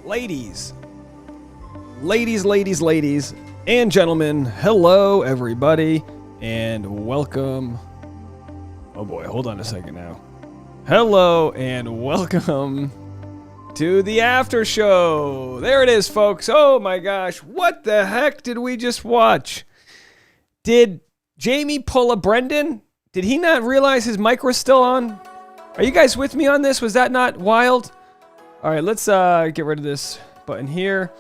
Ladies, and gentlemen, hello everybody, and welcome. Oh boy, hold on a second now. Hello and welcome to the after show. There it is, folks. Oh my gosh, what the heck did we just watch? Did Jamie pull a Brendan? Did he not realize his mic was still on? Are you guys with me on this? Was that not wild? All right, let's get rid of this button here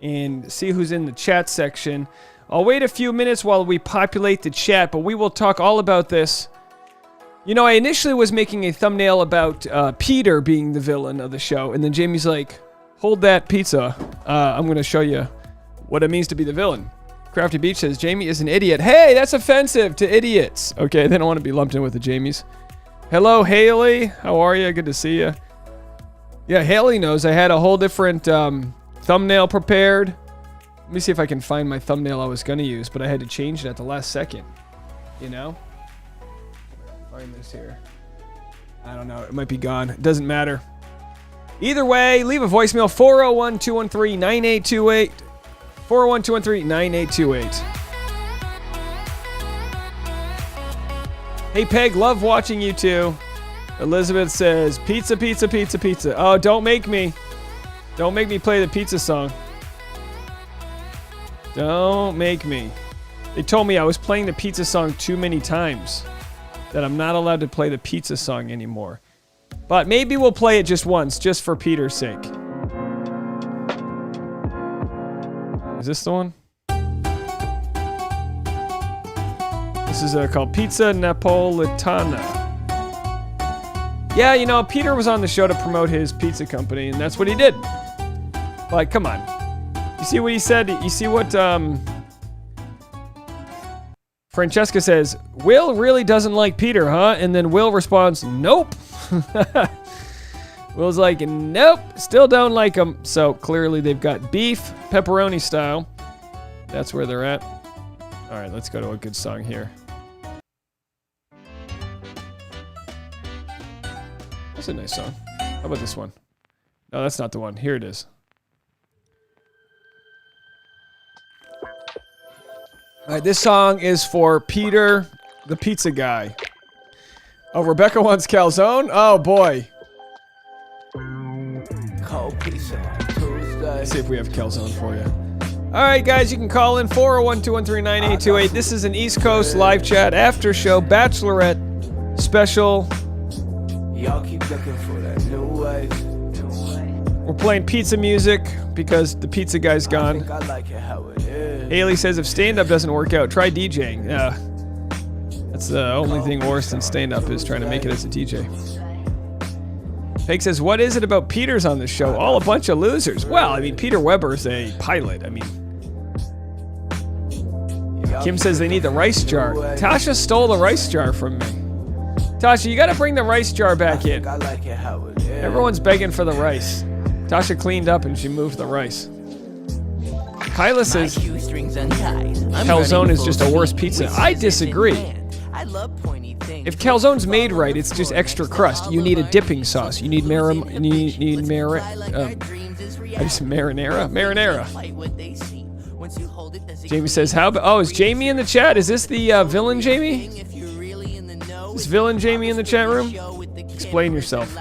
and see who's in the chat section. I'll wait a few minutes while we populate the chat, but we will talk all about this. You know, I initially was making a thumbnail about Peter being the villain of the show, and then Jamie's like, hold that pizza. I'm going to show you what it means to be the villain. Crafty Beach says, Jamie is an idiot. Hey, that's offensive to idiots. Okay, they don't want to be lumped in with the Jamies. Hello, Haley. How are you? Good to see you. Yeah, Haley knows I had a whole different thumbnail prepared. Let me see if I can find my thumbnail I was going to use, but I had to change it at the last second. You know? Find this here. I don't know. It might be gone. It doesn't matter. Either way, leave a voicemail. 401-213-9828. 401-213-9828. Hey, Peg. Love watching you too. Elizabeth says, pizza, pizza, pizza, pizza. Oh, don't make me. Don't make me play the pizza song. Don't make me. They told me I was playing the pizza song too many times. That I'm not allowed to play the pizza song anymore. But maybe we'll play it just once, just for Peter's sake. Is this the one? This is called Pizza Napolitana. Yeah, you know, Peter was on the show to promote his pizza company, and that's what he did. Like, come on. You see what he said? You see what Francesca says, Will really doesn't like Peter, huh? And then Will responds, nope. Will's like, nope, still don't like him. So clearly they've got beef, pepperoni style. That's where they're at. All right, let's go to a good song here. That's a nice song. How about this one? No, that's not the one. Here it is. All right, this song is for Peter, the pizza guy. Oh, Rebecca wants calzone? Oh, boy. Cold pizza Tuesday. Let's see if we have calzone for you. All right, guys, you can call in 401-213-9828. This is an East Coast live chat after show Bachelorette special. Y'all keep looking for that new way. We're playing pizza music because the pizza guy's gone. I think I like it how it is. Haley says if stand-up doesn't work out, try DJing. That's the only thing worse than stand-up is trying to make it as a DJ. Peg says, what is it about Peter's on this show? All a bunch of losers. Well, I mean, Peter Weber's a pilot. I mean, Kim says they need the rice jar. Tasha stole the rice jar from me. Tasha, you gotta bring the rice jar back in. I like it how it is. Everyone's begging for the rice. Tasha cleaned up and she moved the rice. Kyla says calzone is just a worse pizza. I disagree. If calzone's made right, it's just extra crust. You need a dipping sauce. You need marinara. Jamie says, "How about?" Oh, is Jamie in the chat? Is this the villain, Jamie? Is villain Jamie in the chat room? Explain yourself.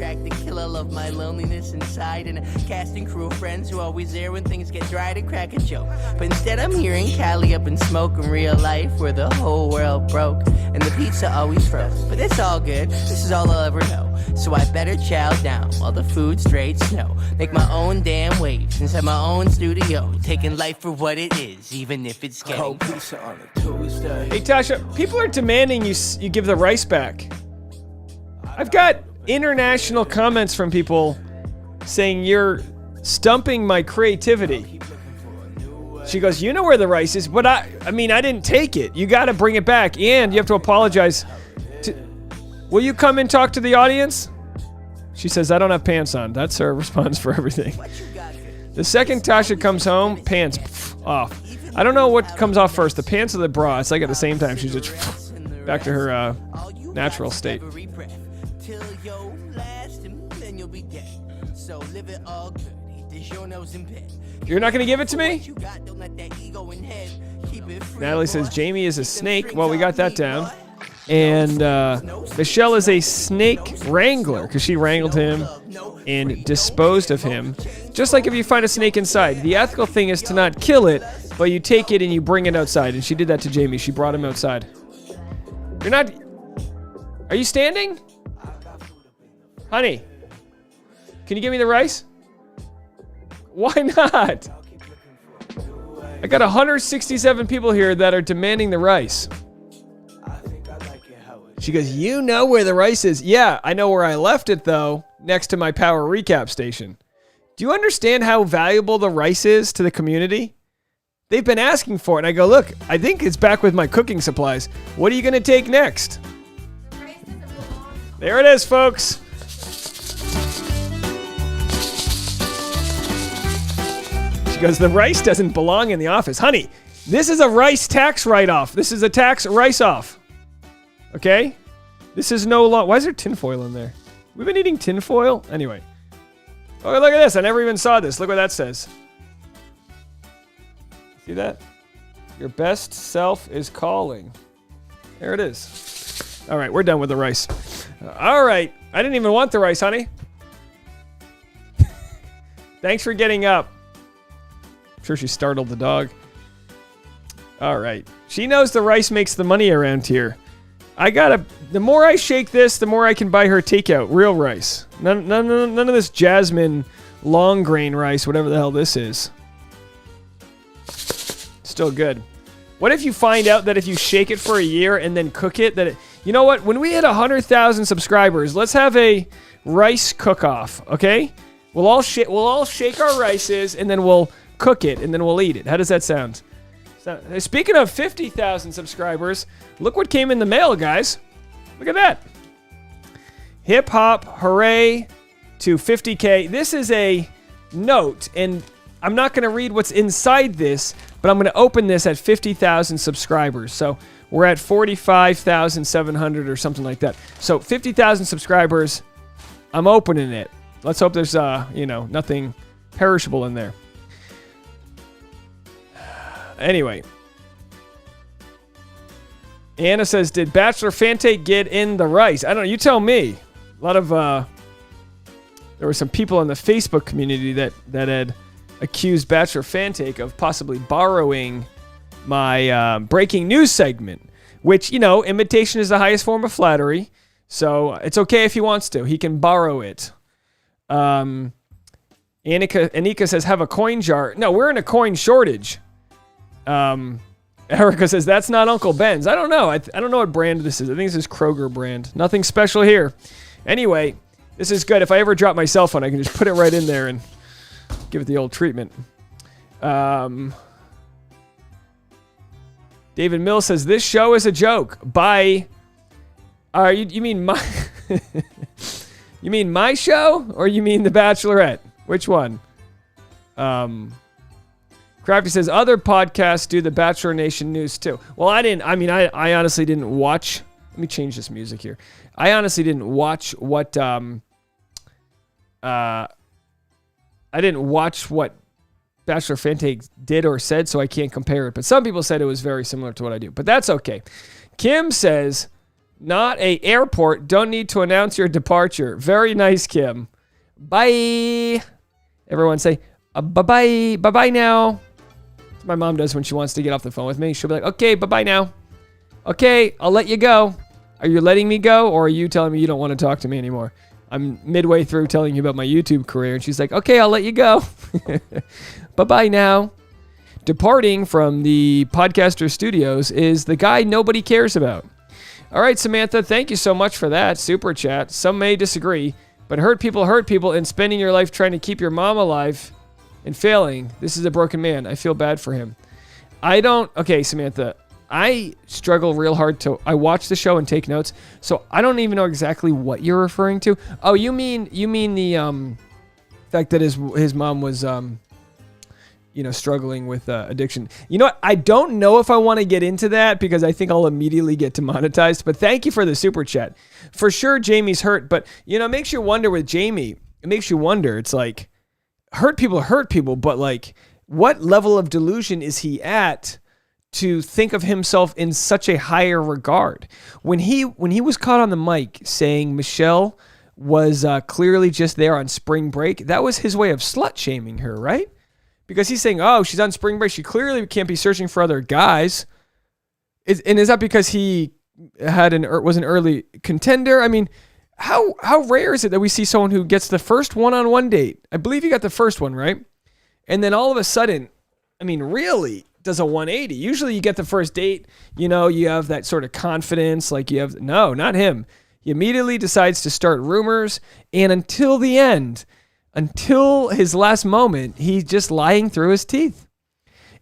The killer of my loneliness inside and a casting crew of friends who are always there when things get dry to crack a joke. But instead I'm hearing Cali up in smoke in real life where the whole world broke and the pizza always froze. But it's all good, this is all I'll ever know. So I better chow down while the food's straight snow. Make my own damn waves inside my own studio. Taking life for what it is, even if it's getting cold pizza on a Tuesday. Hey Tasha, people are demanding you give the rice back. I've got international comments from people saying you're stumping my creativity. She goes, you know where the rice is, but I mean, I didn't take it. You got to bring it back, and you have to apologize. Will you come and talk to the audience? She says, I don't have pants on. That's her response for everything. The second Tasha comes home, pants off. I don't know what comes off first, the pants or the bra. It's like at the same time, she's just back to her natural state. So live it all good. Eat this your nose in bed. You're not going to give it to me? You got, don't let that ego in head. Keep it free, Natalie says boy. Jamie is a Keep them snake. strings Well, we got off that me, down. boy. And Michelle is a snake wrangler because she wrangled him and disposed of him. Just like if you find a snake inside. The ethical thing is to not kill it, but you take it and you bring it outside. And she did that to Jamie. She brought him outside. You're not... Are you standing? Honey, can you give me the rice? Why not? I got 167 people here that are demanding the rice. She goes, you know where the rice is. Yeah, I know where I left it, though, next to my power recap station. Do you understand how valuable the rice is to the community? They've been asking for it. And I go, look, I think it's back with my cooking supplies. What are you going to take next? There it is, folks. She goes, the rice doesn't belong in the office. Honey, this is a rice tax write-off. This is a tax rice-off. Okay? This is no long... Why is there tinfoil in there? We've been eating tinfoil? Anyway. Oh, look at this. I never even saw this. Look what that says. See that? Your best self is calling. There it is. All right, we're done with the rice. All right. I didn't even want the rice, honey. Thanks for getting up. I'm sure she startled the dog. All right. She knows the rice makes the money around here. The more I shake this, the more I can buy her takeout. Real rice. None of this jasmine long grain rice, whatever the hell this is. Still good. What if you find out that if you shake it for a year and then cook it, you know what? When we hit 100,000 subscribers, let's have a rice cook-off, okay? We'll all shake our rices and then we'll cook it and then we'll eat it. How does that sound? So, speaking of 50,000 subscribers, look what came in the mail, guys. Look at that. Hip hop, hooray to 50K. This is a note, and I'm not going to read what's inside this, but I'm going to open this at 50,000 subscribers. So we're at 45,700 or something like that. So 50,000 subscribers, I'm opening it. Let's hope there's, nothing perishable in there. Anyway. Anna says, did Bachelor Fante get in the rice? I don't know. You tell me. A lot of, there were some people in the Facebook community that had accused Bachelor Fante of possibly borrowing my breaking news segment, which, imitation is the highest form of flattery. So it's okay if he wants to. He can borrow it. Anika says, have a coin jar. No, we're in a coin shortage. Erica says, that's not Uncle Ben's. I don't know. I don't know what brand this is. I think this is Kroger brand. Nothing special here. Anyway, this is good. If I ever drop my cell phone, I can just put it right in there and give it the old treatment. David Mills says, this show is a joke. Bye. You mean my... You mean my show? Or you mean The Bachelorette? Which one? Crafty says, other podcasts do the Bachelor Nation news too. Well, I honestly didn't watch. Let me change this music here. I honestly didn't watch what, I didn't watch what Bachelor Fante did or said, so I can't compare it. But some people said it was very similar to what I do. But that's okay. Kim says, not a airport. Don't need to announce your departure. Very nice, Kim. Bye. Everyone say, bye-bye. Bye-bye now. That's what my mom does when she wants to get off the phone with me. She'll be like, okay, bye-bye now. Okay, I'll let you go. Are you letting me go, or are you telling me you don't want to talk to me anymore? I'm midway through telling you about my YouTube career, and she's like, okay, I'll let you go. Bye-bye now. Departing from the podcaster studios is the guy nobody cares about. All right, Samantha, thank you so much for that super chat. Some may disagree, but hurt people, and spending your life trying to keep your mom alive and failing. This is a broken man. I feel bad for him. Okay, Samantha, I struggle real hard I watch the show and take notes, so I don't even know exactly what you're referring to. Oh, you mean the fact that his mom was struggling with addiction. You know what? I don't know if I want to get into that because I think I'll immediately get demonetized, but thank you for the super chat. For sure, Jamie's hurt, but, it makes you wonder with Jamie, it makes you wonder. It's like, hurt people, but like, what level of delusion is he at to think of himself in such a higher regard? When he was caught on the mic saying Michelle was clearly just there on spring break, that was his way of slut shaming her, right? Because he's saying, oh, she's on spring break, she clearly can't be searching for other guys. And is that because he was an early contender? I mean, how rare is it that we see someone who gets the first one-on-one date? I believe he got the first one, right? And then all of a sudden, I mean, really does a 180. Usually you get the first date, you have that sort of confidence, like no, not him. He immediately decides to start rumors, and until the end, until his last moment, he's just lying through his teeth.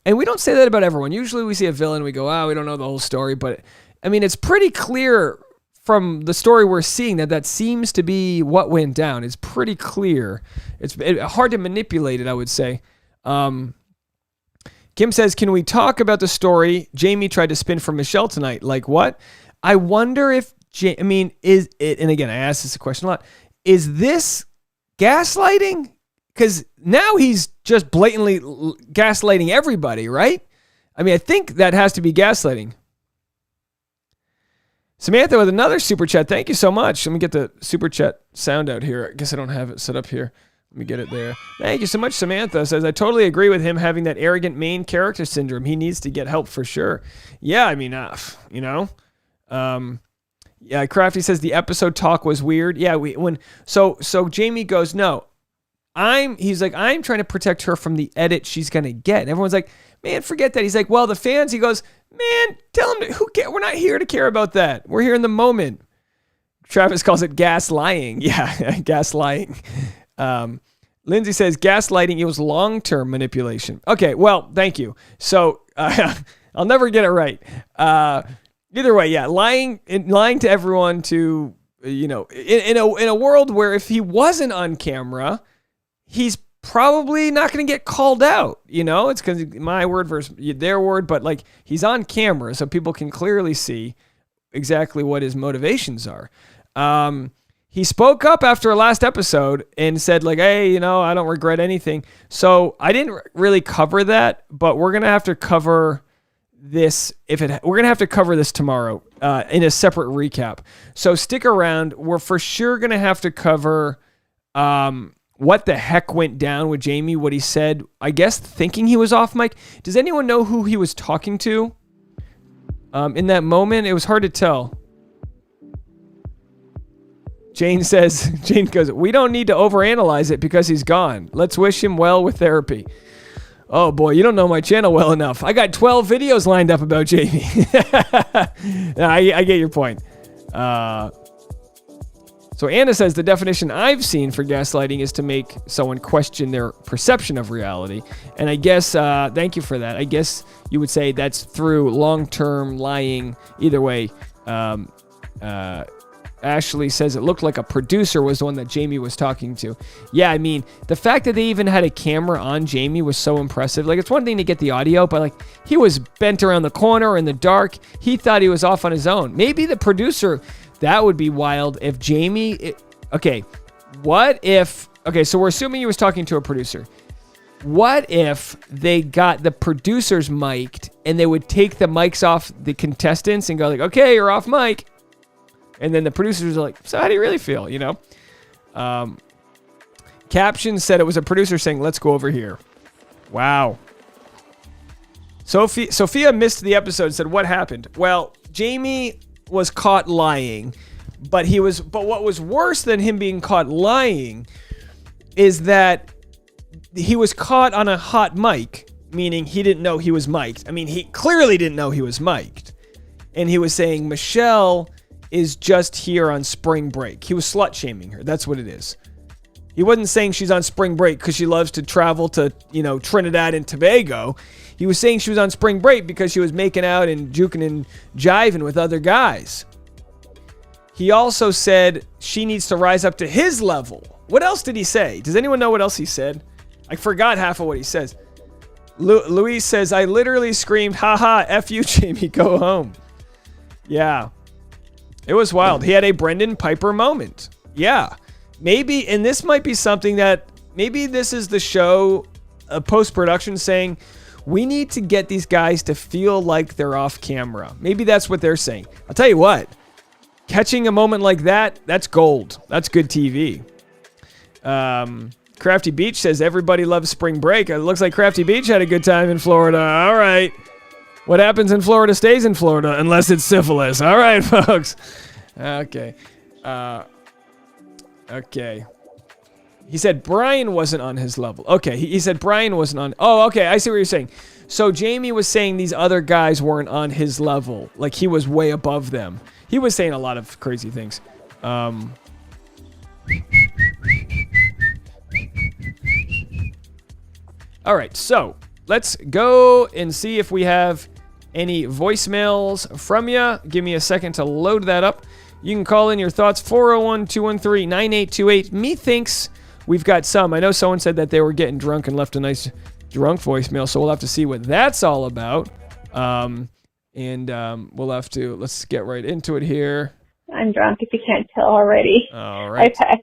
And we don't say that about everyone. Usually we see a villain, we go, we don't know the whole story. But, I mean, it's pretty clear from the story we're seeing that seems to be what went down. It's pretty clear. It's hard to manipulate it, I would say. Kim says, can we talk about the story Jamie tried to spin for Michelle tonight? Like what? I wonder if, is it, and again, I ask this question a lot, is this gaslighting? Because now he's just blatantly gaslighting everybody, right? I mean, I think that has to be gaslighting. Samantha with another super chat. Thank you so much. Let me get the super chat sound out here. I guess I don't have it set up here. Let me get it there. Thank you so much, Samantha. Says, I totally agree with him having that arrogant main character syndrome. He needs to get help for sure. Yeah, I mean, yeah, Crafty says the episode talk was weird. Yeah, so Jamie goes, no, he's like, I'm trying to protect her from the edit she's going to get. And everyone's like, man, forget that. He's like, well, the fans, he goes, man, tell them, we're not here to care about that. We're here in the moment. Travis calls it gas lying. Yeah, gas lying. Lindsay says gaslighting, it was long-term manipulation. Okay, well, thank you. So I'll never get it right. Either way, yeah, lying to everyone to, in a world where if he wasn't on camera, he's probably not going to get called out. It's because my word versus their word, but like he's on camera, so people can clearly see exactly what his motivations are. He spoke up after our last episode and said like, hey, I don't regret anything. So I didn't really cover that, but we're going to have to cover this we're going to have to cover this tomorrow in a separate recap. So stick around. We're for sure going to have to cover what the heck went down with Jamie, what he said, I guess thinking he was off mic. Does anyone know who he was talking to in that moment? It was hard to tell. Jane goes, we don't need to overanalyze it because he's gone. Let's wish him well with therapy. Oh boy, you don't know my channel well enough. I got 12 videos lined up about Jamie. No, I get your point. So Anna says the definition I've seen for gaslighting is to make someone question their perception of reality. And I guess, thank you for that. I guess you would say that's through long-term lying. Either way, Ashley says it looked like a producer was the one that Jamie was talking to. Yeah, I mean, the fact that they even had a camera on Jamie was so impressive. Like, it's one thing to get the audio, but like, he was bent around the corner in the dark. He thought he was off on his own. Maybe the producer, that would be wild if Jamie... Okay, so we're assuming he was talking to a producer. What if they got the producers mic'd and they would take the mics off the contestants and go like, okay, you're off mic. And then the producers are like, so how do you really feel, Caption said it was a producer saying, let's go over here. Wow. Sophia missed the episode and said, what happened? Well, Jamie was caught lying, but what was worse than him being caught lying is that he was caught on a hot mic, meaning he didn't know he was mic'd. I mean, he clearly didn't know he was mic'd. And he was saying, Michelle is just here on spring break. He was slut shaming her. That's what it is. He wasn't saying she's on spring break because she loves to travel to, Trinidad and Tobago. He was saying she was on spring break because she was making out and juking and jiving with other guys. He also said she needs to rise up to his level. What else did he say? Does anyone know what else he said? I forgot half of what he says. Louise says, I literally screamed, haha, F you, Jamie, go home. Yeah. It was wild. He had a Brendan Piper moment. Yeah. maybe, and this might be something that, maybe this is the show, post-production saying, we need to get these guys to feel like they're off camera. Maybe that's what they're saying. I'll tell you what, catching a moment like that, that's gold. That's good TV. Crafty Beach says everybody loves spring break. It looks like Crafty Beach had a good time in Florida. All right. What happens in Florida stays in Florida unless it's syphilis. All right, folks. Okay. Okay. He said Brian wasn't on his level. Okay, he said Brian wasn't on. Oh, okay, I see what you're saying. So Jamie was saying these other guys weren't on his level. Like he was way above them. He was saying a lot of crazy things. All right, so let's go and see if we have any voicemails from you. Give me a second to load that up. You can call in your thoughts, 401-213-9828. Methinks we've got some. I know someone said that they were getting drunk and left a nice drunk voicemail, so we'll have to see what that's all about. We'll have to, let's get right into it here. I'm drunk if you can't tell already. All right. Okay.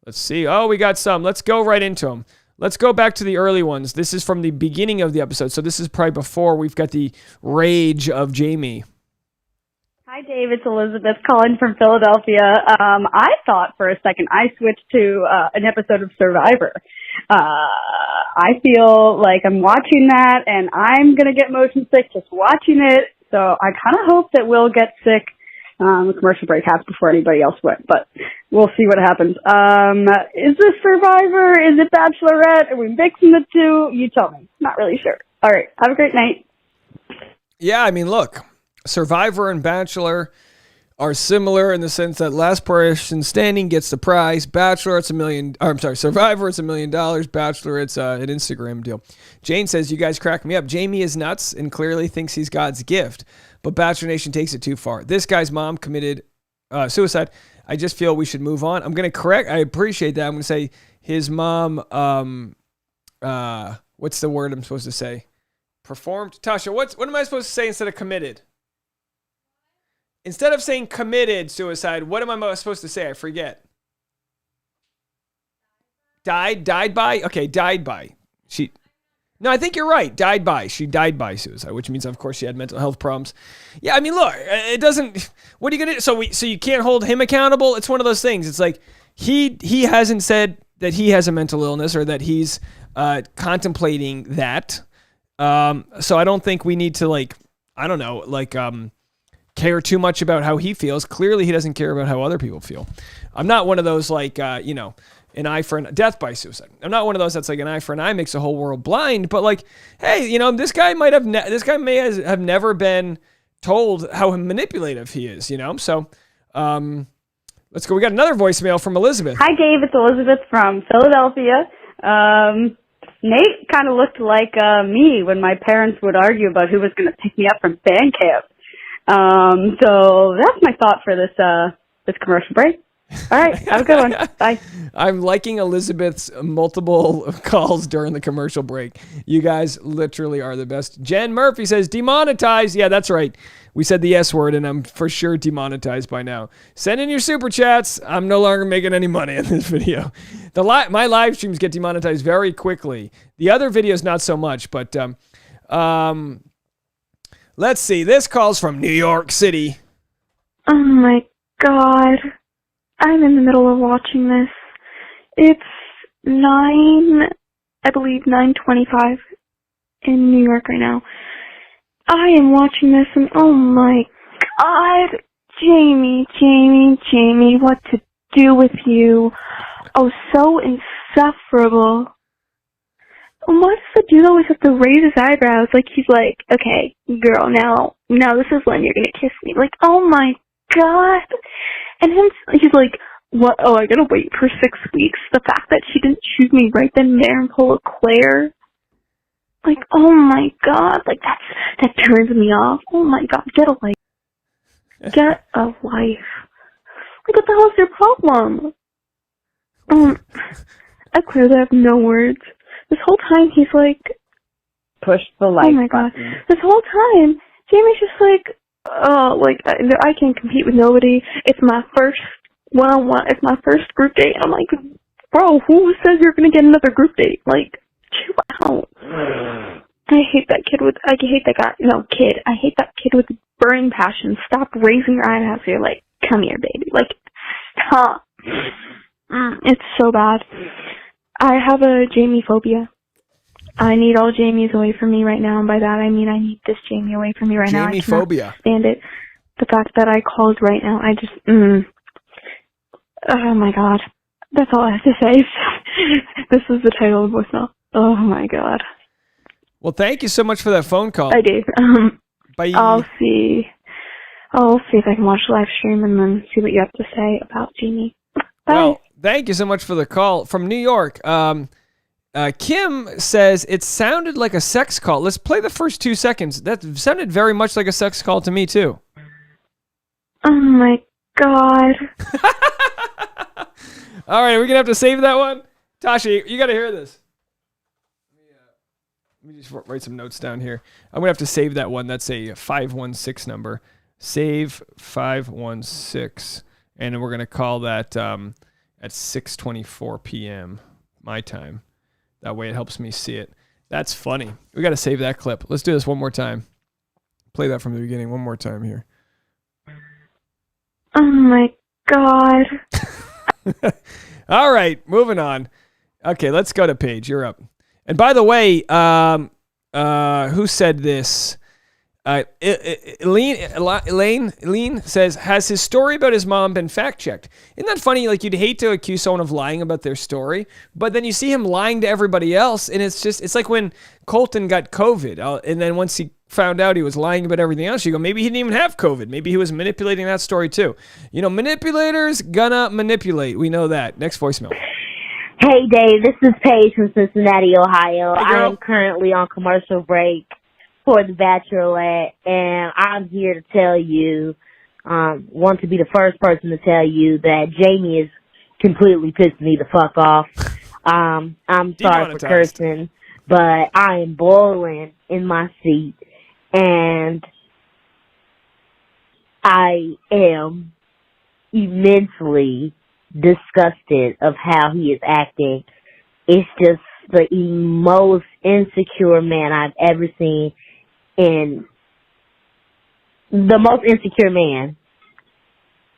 Let's see. Oh, we got some. Let's go right into them. Let's go back to the early ones. This is from the beginning of the episode, so this is probably before we've got the rage of Jamie. Hi, Dave. It's Elizabeth calling from Philadelphia. I thought for a second I switched to an episode of Survivor. I feel like I'm watching that, and I'm going to get motion sick just watching it. So I kind of hope that we'll get sick. The commercial break happens before anybody else would, but we'll see what happens. Is this Survivor? Is it Bachelorette? Are we mixing the two? You tell me. Not really sure. All right. Have a great night. Yeah, I mean, look, Survivor and Bachelor are similar in the sense that last person standing gets the prize. Bachelor, it's Survivor, it's $1 million. Bachelor, it's an Instagram deal. Jane says, you guys crack me up. Jamie is nuts and clearly thinks he's God's gift, but Bachelor Nation takes it too far. This guy's mom committed suicide. I just feel we should move on. I'm going to correct. I appreciate that. I'm going to say his mom, what's the word I'm supposed to say? Performed? Tasha, what am I supposed to say instead of committed? Instead of saying committed suicide, what am I supposed to say? I forget. Died by? Okay, died by. No, I think you're right. Died by. She died by suicide, which means, of course, she had mental health problems. Yeah, I mean, look, it doesn't. What are you gonna do? So you can't hold him accountable. It's one of those things. It's like he hasn't said that he has a mental illness or that he's contemplating that. So I don't think we need to care too much about how he feels. Clearly, he doesn't care about how other people feel. I'm not one of those an eye for an death by suicide. I'm not one of those that's like an eye for an eye makes the whole world blind. But like, hey, this guy may have never been told how manipulative he is. So let's go. We got another voicemail from Elizabeth. Hi, Dave. It's Elizabeth from Philadelphia. Nate kind of looked like me when my parents would argue about who was going to pick me up from band camp. So that's my thought for this commercial break. All right, have a good one. Bye. I'm liking Elizabeth's multiple calls during the commercial break. You guys literally are the best. Jen Murphy says, demonetized. Yeah, that's right. We said the S word, and I'm for sure demonetized by now. Send in your super chats. I'm no longer making any money in this video. My live streams get demonetized very quickly. The other videos, not so much, but let's see. This call's from New York City. Oh, my God. I'm in the middle of watching this. It's 9:25 in New York right now. I am watching this and oh my God, Jamie, what to do with you? Oh, so insufferable. Why does the dude always have to raise his eyebrows? Like he's like, okay, girl, now this is when you're gonna kiss me. Like, oh my God. And he's like, what? Oh, I gotta wait for 6 weeks. The fact that she didn't choose me right then and there and pull a Claire. Like, oh my God. Like, that turns me off. Oh my God. Get a life. Get a life. Like, what the hell is your problem? I clearly have no words. This whole time he's like, push the like oh my God. button. This whole time, Jamie's just like, oh, like, I can't compete with nobody. It's my first one-on-one. It's my first group date. I'm like, bro, who says you're gonna get another group date? Like, chill out. I hate that kid with, I hate that guy, no, kid. I hate that kid with burning passion. Stop raising your eyebrows here. Like, come here, baby. Like, stop. It's so bad. I have a Jamie phobia. I need all Jamies away from me right now, and by that I mean I need this Jamie away from me right now. Jamie phobia. Stand it. The fact that I called right now, I just, oh my god. That's all I have to say. This is the title of the voicemail. Oh my god. Well, thank you so much for that phone call. Hi, Dave. Bye. I'll see if I can watch the live stream and then see what you have to say about Jamie. Bye. Well, thank you so much for the call from New York. Kim says it sounded like a sex call. Let's play the first 2 seconds. That sounded very much like a sex call to me, too. Oh my god. All right, we're going to have to save that one. Tasha, you got to hear this. Let me just write some notes down here. I'm going to have to save that one. That's a 516 number. Save 516. And we're going to call that at 6:24 p.m. my time. That way it helps me see it. That's funny. We got to save that clip. Let's do this one more time. Play that from the beginning one more time here. Oh my god. All right, moving on. Okay, let's go to Paige. You're up. And by the way, who said this? Elaine says, has his story about his mom been fact-checked? Isn't that funny? Like, you'd hate to accuse someone of lying about their story, but then you see him lying to everybody else, and it's like when Colton got COVID, and then once he found out he was lying about everything else, you go, maybe he didn't even have COVID. Maybe he was manipulating that story too. You know, manipulators gonna manipulate. We know that. Next voicemail. Hey, Dave, this is Paige from Cincinnati, Ohio. Hey, I am currently on commercial break for the Bachelorette, and I'm here to tell you, want to be the first person to tell you that Jamie is completely pissing me the fuck off. I'm sorry for cursing, but I am boiling in my seat, and I am immensely disgusted of how he is acting. It's just the most insecure man I've ever seen, and the most insecure man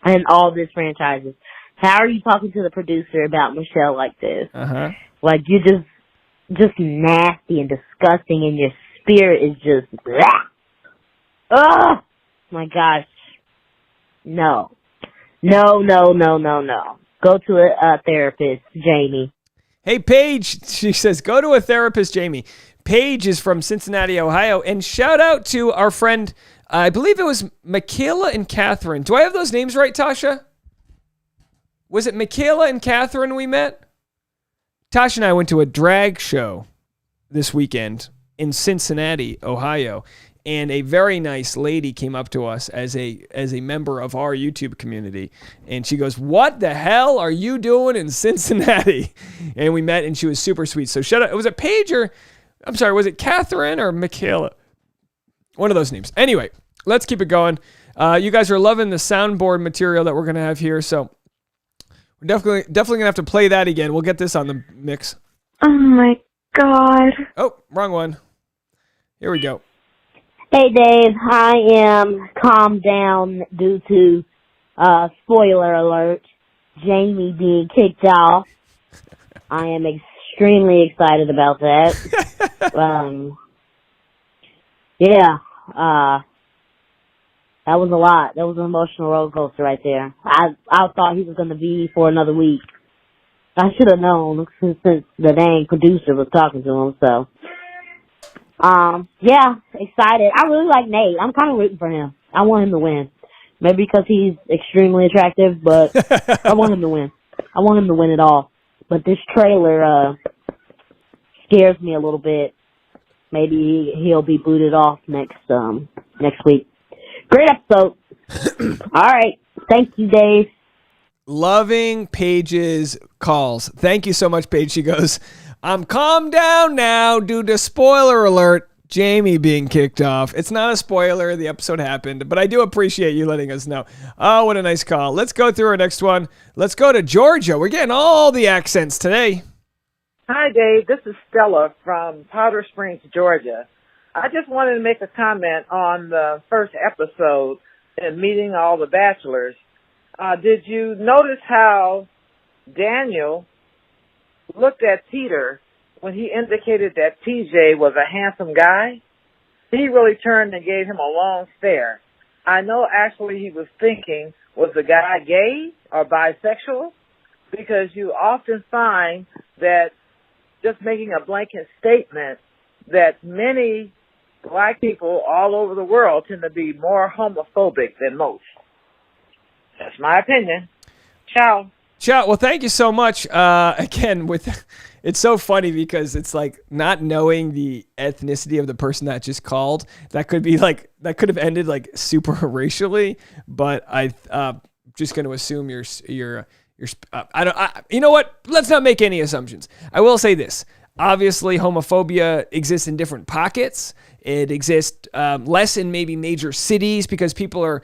in all this franchises. How are you talking to the producer about Michelle like this? Like, you're just nasty and disgusting, and your spirit is just, oh my gosh. No. Go to a therapist, Jamie. Hey, Paige, she says, go to a therapist, Jamie. Paige is from Cincinnati, Ohio, and shout out to our friend, I believe it was Michaela and Catherine. Do I have those names right, Tasha? Was it Michaela and Catherine we met? Tasha and I went to a drag show this weekend in Cincinnati, Ohio, and a very nice lady came up to us as a member of our YouTube community, and she goes, "What the hell are you doing in Cincinnati?" And we met, and she was super sweet. So shout out. Was it Paige or, I'm sorry, was it Catherine or Michaela? One of those names. Anyway, let's keep it going. You guys are loving the soundboard material that we're gonna have here, so we're definitely gonna have to play that again. We'll get this on the mix. Oh my god. Oh, wrong one. Here we go. Hey, Dave, I am calmed down due to, spoiler alert, Jamie being kicked off. I am extremely excited about that. That was a lot. That was an emotional roller coaster right there. I thought he was going to be for another week. I should have known since the dang producer was talking to him, so. Excited. I really like Nate. I'm kind of rooting for him. I want him to win. Maybe because he's extremely attractive, but I want him to win. I want him to win it all. But this trailer, scares me a little bit. Maybe he'll be booted off next week. Great episode. All right. Thank you, Dave. Loving Paige's calls. Thank you so much, Paige. She goes, I'm calmed down now due to spoiler alert. Jamie being kicked off. It's not a spoiler. The episode happened, but I do appreciate you letting us know. Oh, what a nice call. Let's go through our next one. Let's go to Georgia. We're getting all the accents today. Hi, Dave. This is Stella from Powder Springs, Georgia. I just wanted to make a comment on the first episode and meeting all the bachelors. Did you notice how Daniel looked at Peter when he indicated that TJ was a handsome guy? He really turned and gave him a long stare. I know actually he was thinking, was the guy gay or bisexual? Because you often find that just making a blanket statement that many black people all over the world tend to be more homophobic than most. That's my opinion. Ciao. Ciao. Well, thank you so much. Again, it's so funny because it's like not knowing the ethnicity of the person that just called. That could have ended like super racially, but I'm just going to assume you're you know what? Let's not make any assumptions. I will say this. Obviously, homophobia exists in different pockets. It exists less in maybe major cities because people are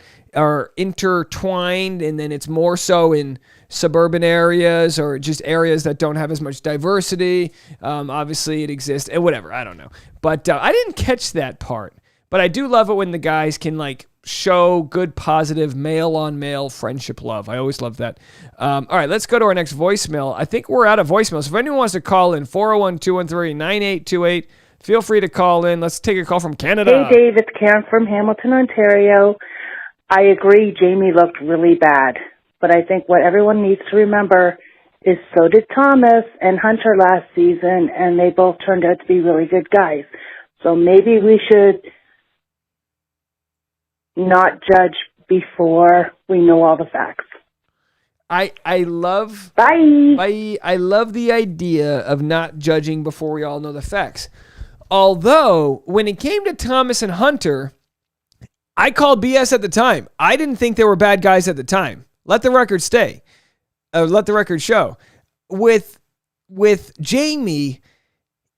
intertwined, and then it's more so in suburban areas or just areas that don't have as much diversity. Obviously, it exists, and whatever. I don't know. But I didn't catch that part. But I do love it when the guys can like show good, positive male-on-male friendship love. I always love that. All right, let's go to our next voicemail. I think we're out of voicemails. If anyone wants to call in, 401-213-9828. Feel free to call in. Let's take a call from Canada. Hey, Dave, it's Karen from Hamilton, Ontario. I agree, Jamie looked really bad. But I think what everyone needs to remember is so did Thomas and Hunter last season, and they both turned out to be really good guys. So maybe we should not judge before we know all the facts. I love Bye. I love the idea of not judging before we all know the facts. Although, when it came to Thomas and Hunter, I called BS at the time. I didn't think they were bad guys at the time. Let the record stay. Let the record show. With Jamie,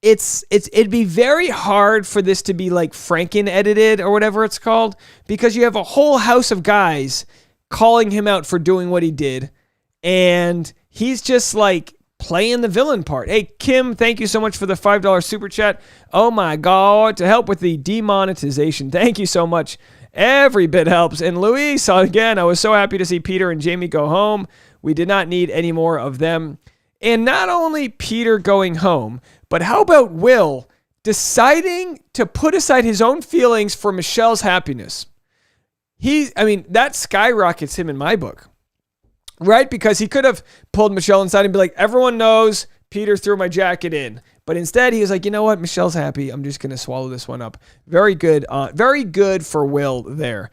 it'd be very hard for this to be like Franken edited or whatever it's called, because you have a whole house of guys calling him out for doing what he did, and he's just like playing the villain part. Hey, Kim, thank you so much for the $5 super chat. Oh my God, to help with the demonetization. Thank you so much. Every bit helps. And Luis, again, I was so happy to see Peter and Jamie go home. We did not need any more of them. And not only Peter going home, but how about Will deciding to put aside his own feelings for Michelle's happiness? That skyrockets him in my book. Right? Because he could have pulled Michelle inside and be like, everyone knows Peter threw my jacket in. But instead, he was like, you know what? Michelle's happy. I'm just going to swallow this one up. Very good. Very good for Will there.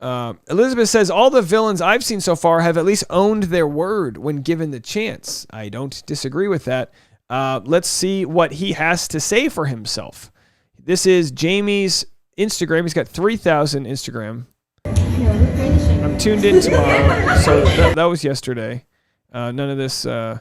Elizabeth says, all the villains I've seen so far have at least owned their word when given the chance. I don't disagree with that. Let's see what he has to say for himself. This is Jamie's Instagram. He's got 3,000 Instagram. I'm tuned in tomorrow. So that was yesterday. None of this. So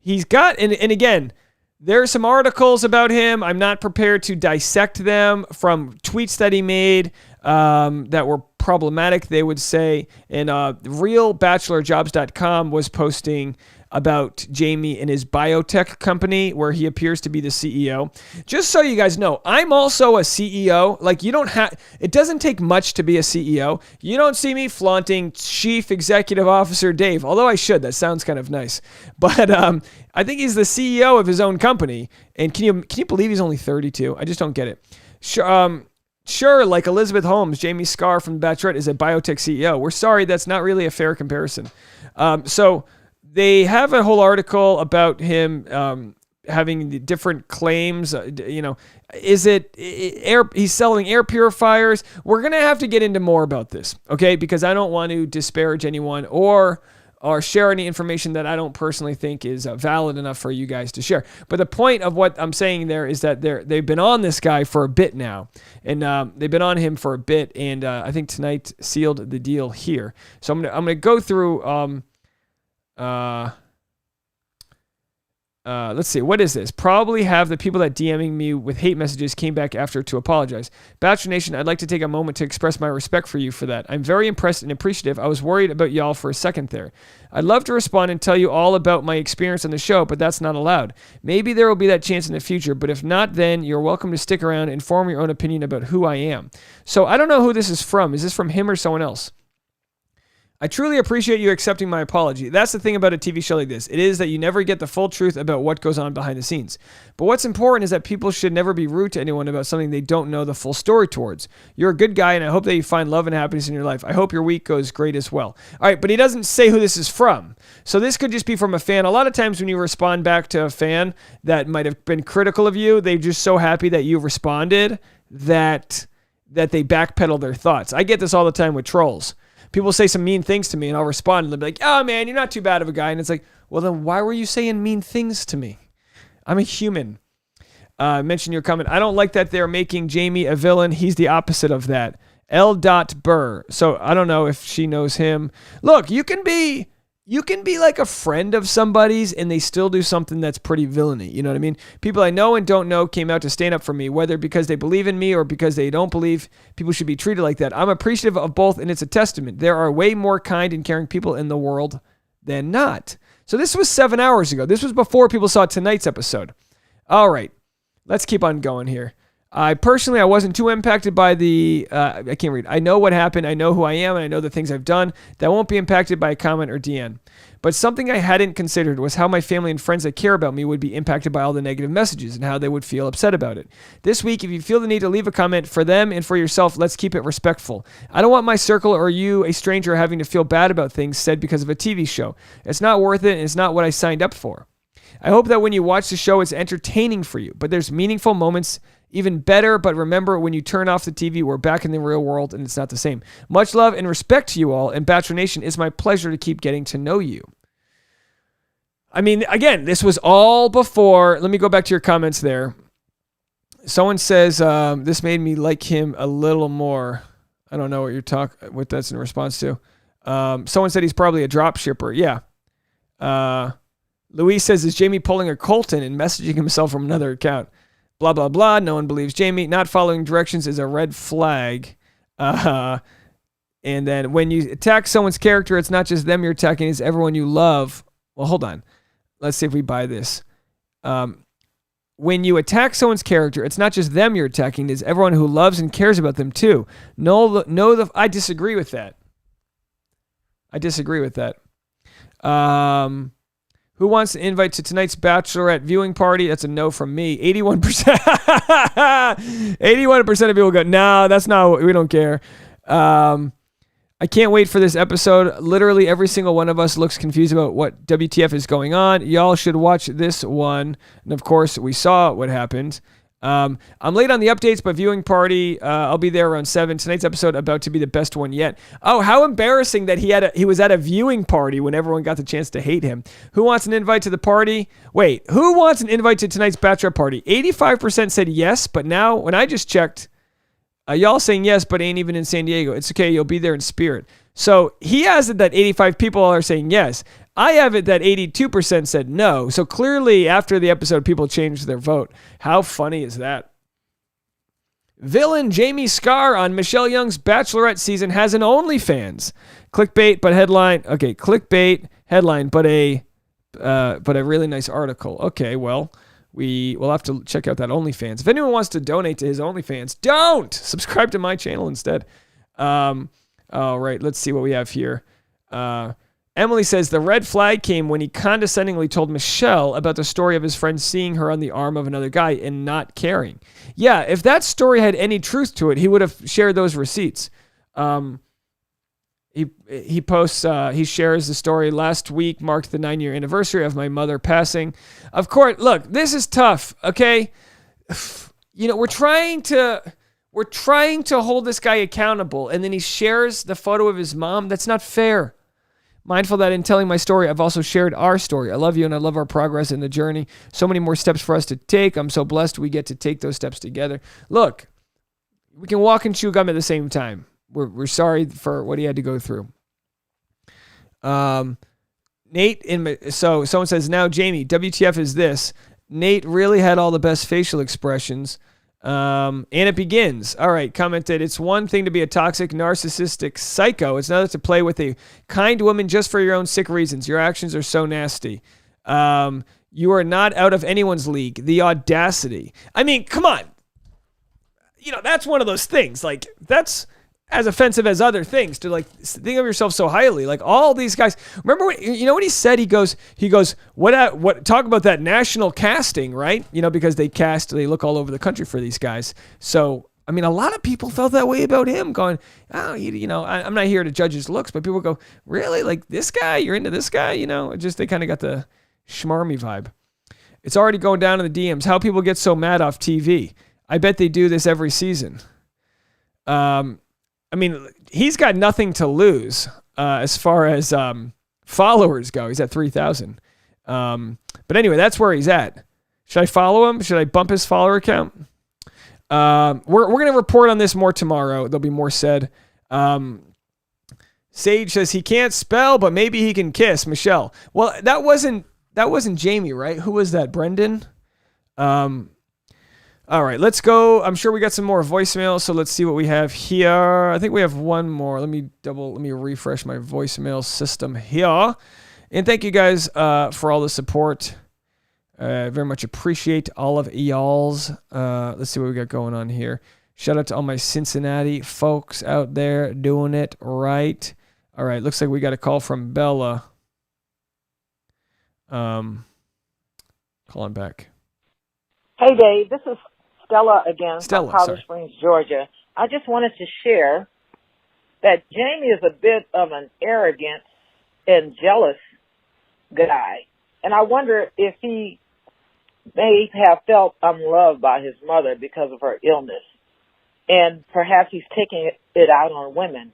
he's got, and again, there are some articles about him. I'm not prepared to dissect them from tweets that he made that were problematic, they would say. And realbachelorjobs.com was posting about Jamie and his biotech company where he appears to be the CEO. Just so you guys know, I'm also a CEO. Like, it doesn't take much to be a CEO. You don't see me flaunting Chief Executive Officer Dave, although I should. That sounds kind of nice. But I think he's the CEO of his own company. And can you believe he's only 32? I just don't get it. Sure, like Elizabeth Holmes, Jamie Scar from Bachelorette is a biotech CEO. We're sorry, that's not really a fair comparison. So they have a whole article about him having the different claims. Is it air? He's selling air purifiers. We're gonna have to get into more about this, okay? Because I don't want to disparage anyone or share any information that I don't personally think is valid enough for you guys to share. But the point of what I'm saying there is that they've been on this guy for a bit now, and they've been on him for a bit, and I think tonight sealed the deal here. So I'm gonna go through. Let's see. What is this? Probably have the people that DMing me with hate messages came back after to apologize. Bachelor Nation, I'd like to take a moment to express my respect for you for that. I'm very impressed and appreciative. I was worried about y'all for a second there. I'd love to respond and tell you all about my experience on the show, but that's not allowed. Maybe there will be that chance in the future, but if not, then you're welcome to stick around and form your own opinion about who I am. So I don't know who this is from. Is this from him or someone else? I truly appreciate you accepting my apology. That's the thing about a TV show like this. It is that you never get the full truth about what goes on behind the scenes. But what's important is that people should never be rude to anyone about something they don't know the full story towards. You're a good guy, and I hope that you find love and happiness in your life. I hope your week goes great as well. All right, but he doesn't say who this is from. So this could just be from a fan. A lot of times when you respond back to a fan that might have been critical of you, they're just so happy that you responded that they backpedal their thoughts. I get this all the time with trolls. People say some mean things to me, and I'll respond, and they'll be like, oh, man, you're not too bad of a guy. And it's like, well, then why were you saying mean things to me? I'm a human. Mention your comment. I don't like that they're making Jamie a villain. He's the opposite of that. L. Burr. So I don't know if she knows him. Look, you can be like a friend of somebody's and they still do something that's pretty villainy. You know what I mean? People I know and don't know came out to stand up for me, whether because they believe in me or because they don't believe people should be treated like that. I'm appreciative of both, and it's a testament. There are way more kind and caring people in the world than not. So this was 7 hours ago. This was before people saw tonight's episode. All right, let's keep on going here. I wasn't too impacted by I can't read. I know what happened. I know who I am, and I know the things I've done. That won't be impacted by a comment or DN. But something I hadn't considered was how my family and friends that care about me would be impacted by all the negative messages and how they would feel upset about it. This week, if you feel the need to leave a comment for them and for yourself, let's keep it respectful. I don't want my circle or you, a stranger, having to feel bad about things said because of a TV show. It's not worth it, and it's not what I signed up for. I hope that when you watch the show, it's entertaining for you, but there's meaningful moments. Even better, but remember, when you turn off the TV, we're back in the real world, and it's not the same. Much love and respect to you all, and Bachelor Nation, it's my pleasure to keep getting to know you. I mean, again, this was all before. Let me go back to your comments there. Someone says, this made me like him a little more. I don't know what that's in response to. Someone said he's probably a drop shipper. Yeah. Louise says, is Jamie pulling a Colton and messaging himself from another account? Blah, blah, blah. No one believes Jamie. Not following directions is a red flag. And then when you attack someone's character, it's not just them you're attacking, it's everyone you love. Well, hold on. Let's see if we buy this. When you attack someone's character, it's not just them you're attacking, it's everyone who loves and cares about them too. I disagree with that. Who wants an invite to tonight's Bachelorette viewing party? That's a no from me. 81%. 81% of people go, no, that's not, we don't care. I can't wait for this episode. Literally every single one of us looks confused about what WTF is going on. Y'all should watch this one. And of course, we saw what happened. I'm late on the updates, but viewing party, I'll be there around 7. Tonight's episode about to be the best one yet. Oh, how embarrassing that he was at a viewing party when everyone got the chance to hate him. Who wants an invite to the party? Wait, who wants an invite to tonight's Bachelor party? 85% said yes, but now when I just checked, y'all saying yes, but ain't even in San Diego. It's okay, you'll be there in spirit. So he has it that 85 people are saying yes. I have it that 82% said no. So clearly after the episode, people changed their vote. How funny is that? Villain Jamie Scar on Michelle Young's Bachelorette season has an OnlyFans. Clickbait, but headline. Okay, clickbait, headline, but a really nice article. Okay, well, we'll have to check out that OnlyFans. If anyone wants to donate to his OnlyFans, don't! Subscribe to my channel instead. All right, let's see what we have here. Emily says the red flag came when he condescendingly told Michelle about the story of his friend seeing her on the arm of another guy and not caring. Yeah, if that story had any truth to it, he would have shared those receipts. He posts, he shares the story. Last week marked the 9-year anniversary of my mother passing. Of course, look, this is tough, okay? You know, we're trying to hold this guy accountable, and then he shares the photo of his mom. That's not fair. Mindful that in telling my story, I've also shared our story. I love you and I love our progress in the journey. So many more steps for us to take. I'm so blessed we get to take those steps together. Look, we can walk and chew gum at the same time. We're sorry for what he had to go through. Nate, so someone says, now Jamie, WTF is this? Nate really had all the best facial expressions. And it begins. All right, commented, it's one thing to be a toxic, narcissistic psycho. It's another to play with a kind woman just for your own sick reasons. Your actions are so nasty. You are not out of anyone's league. The audacity. I mean, come on. That's one of those things. Like, that's as offensive as other things to like think of yourself so highly. Like all these guys. Remember what what he said? He goes. What? Talk about that national casting, right? Because they look all over the country for these guys. So I mean, a lot of people felt that way about him. Going, oh, I'm not here to judge his looks, but people go, really, like this guy? You're into this guy? Just they kind of got the schmarmy vibe. It's already going down in the DMs. How people get so mad off TV. I bet they do this every season. I mean, he's got nothing to lose as far as followers go. He's at 3,000. But anyway, that's where he's at. Should I follow him? Should I bump his follower count? We're going to report on this more tomorrow. There'll be more said. Sage says he can't spell, but maybe he can kiss. Michelle. Well, that wasn't Jamie, right? Who was that? Brendan? All right, let's go. I'm sure we got some more voicemails, so let's see what we have here. I think we have one more. Let me refresh my voicemail system here. And thank you guys for all the support. Very much appreciate all of y'all's. Let's see what we got going on here. Shout out to all my Cincinatti folks out there doing it right. All right, looks like we got a call from Bella. Calling back. Hey, Dave, this is Stella again from Powder Springs, Georgia. I just wanted to share that Jamie is a bit of an arrogant and jealous guy. And I wonder if he may have felt unloved by his mother because of her illness. And perhaps he's taking it out on women,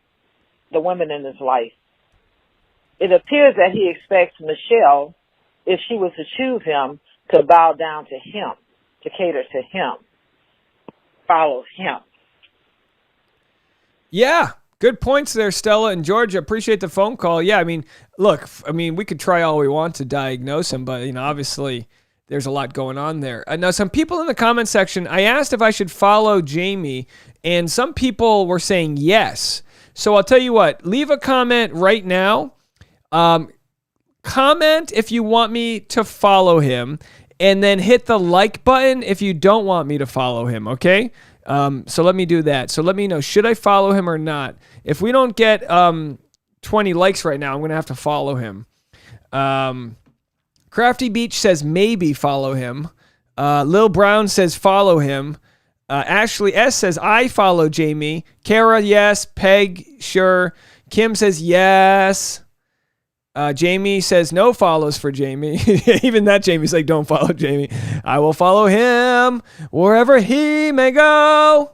the women in his life. It appears that he expects Michelle, if she was to choose him, to bow down to him, to cater to him, follow him. Yeah, good points there, Stella and Georgia. Appreciate the phone call. Yeah, I mean, look, we could try all we want to diagnose him, but obviously there's a lot going on there. Now, some people in the comment section, I asked if I should follow Jamie, and some people were saying yes. So I'll tell you what, leave a comment right now. Comment if you want me to follow him, and then hit the like button if you don't want me to follow him, okay? So let me do that. So let me know, should I follow him or not? If we don't get 20 likes right now, I'm going to have to follow him. Crafty Beach says maybe follow him. Lil Brown says follow him. Ashley S says I follow Jamie. Kara, yes. Peg, sure. Kim says yes. Jamie says no follows for Jamie. Even that Jamie's like, don't follow Jamie. I will follow him wherever he may go.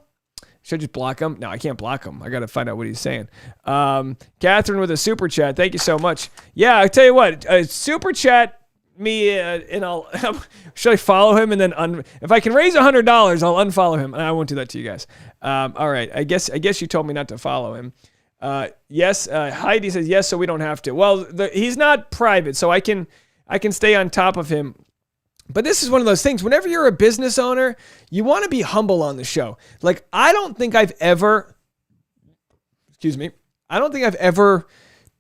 Should I just block him? No, I can't block him. I got to find out what he's saying. Catherine with a super chat. Thank you so much. Yeah, I tell you what, super chat me and I'll, should I follow him and then, if I can raise $100, I'll unfollow him. And I won't do that to you guys. All right. I guess you told me not to follow him. Yes, Heidi says yes, so we don't have to. Well, he's not private, so I can stay on top of him. But this is one of those things. Whenever you're a business owner, you want to be humble on the show. Like, I don't think I've ever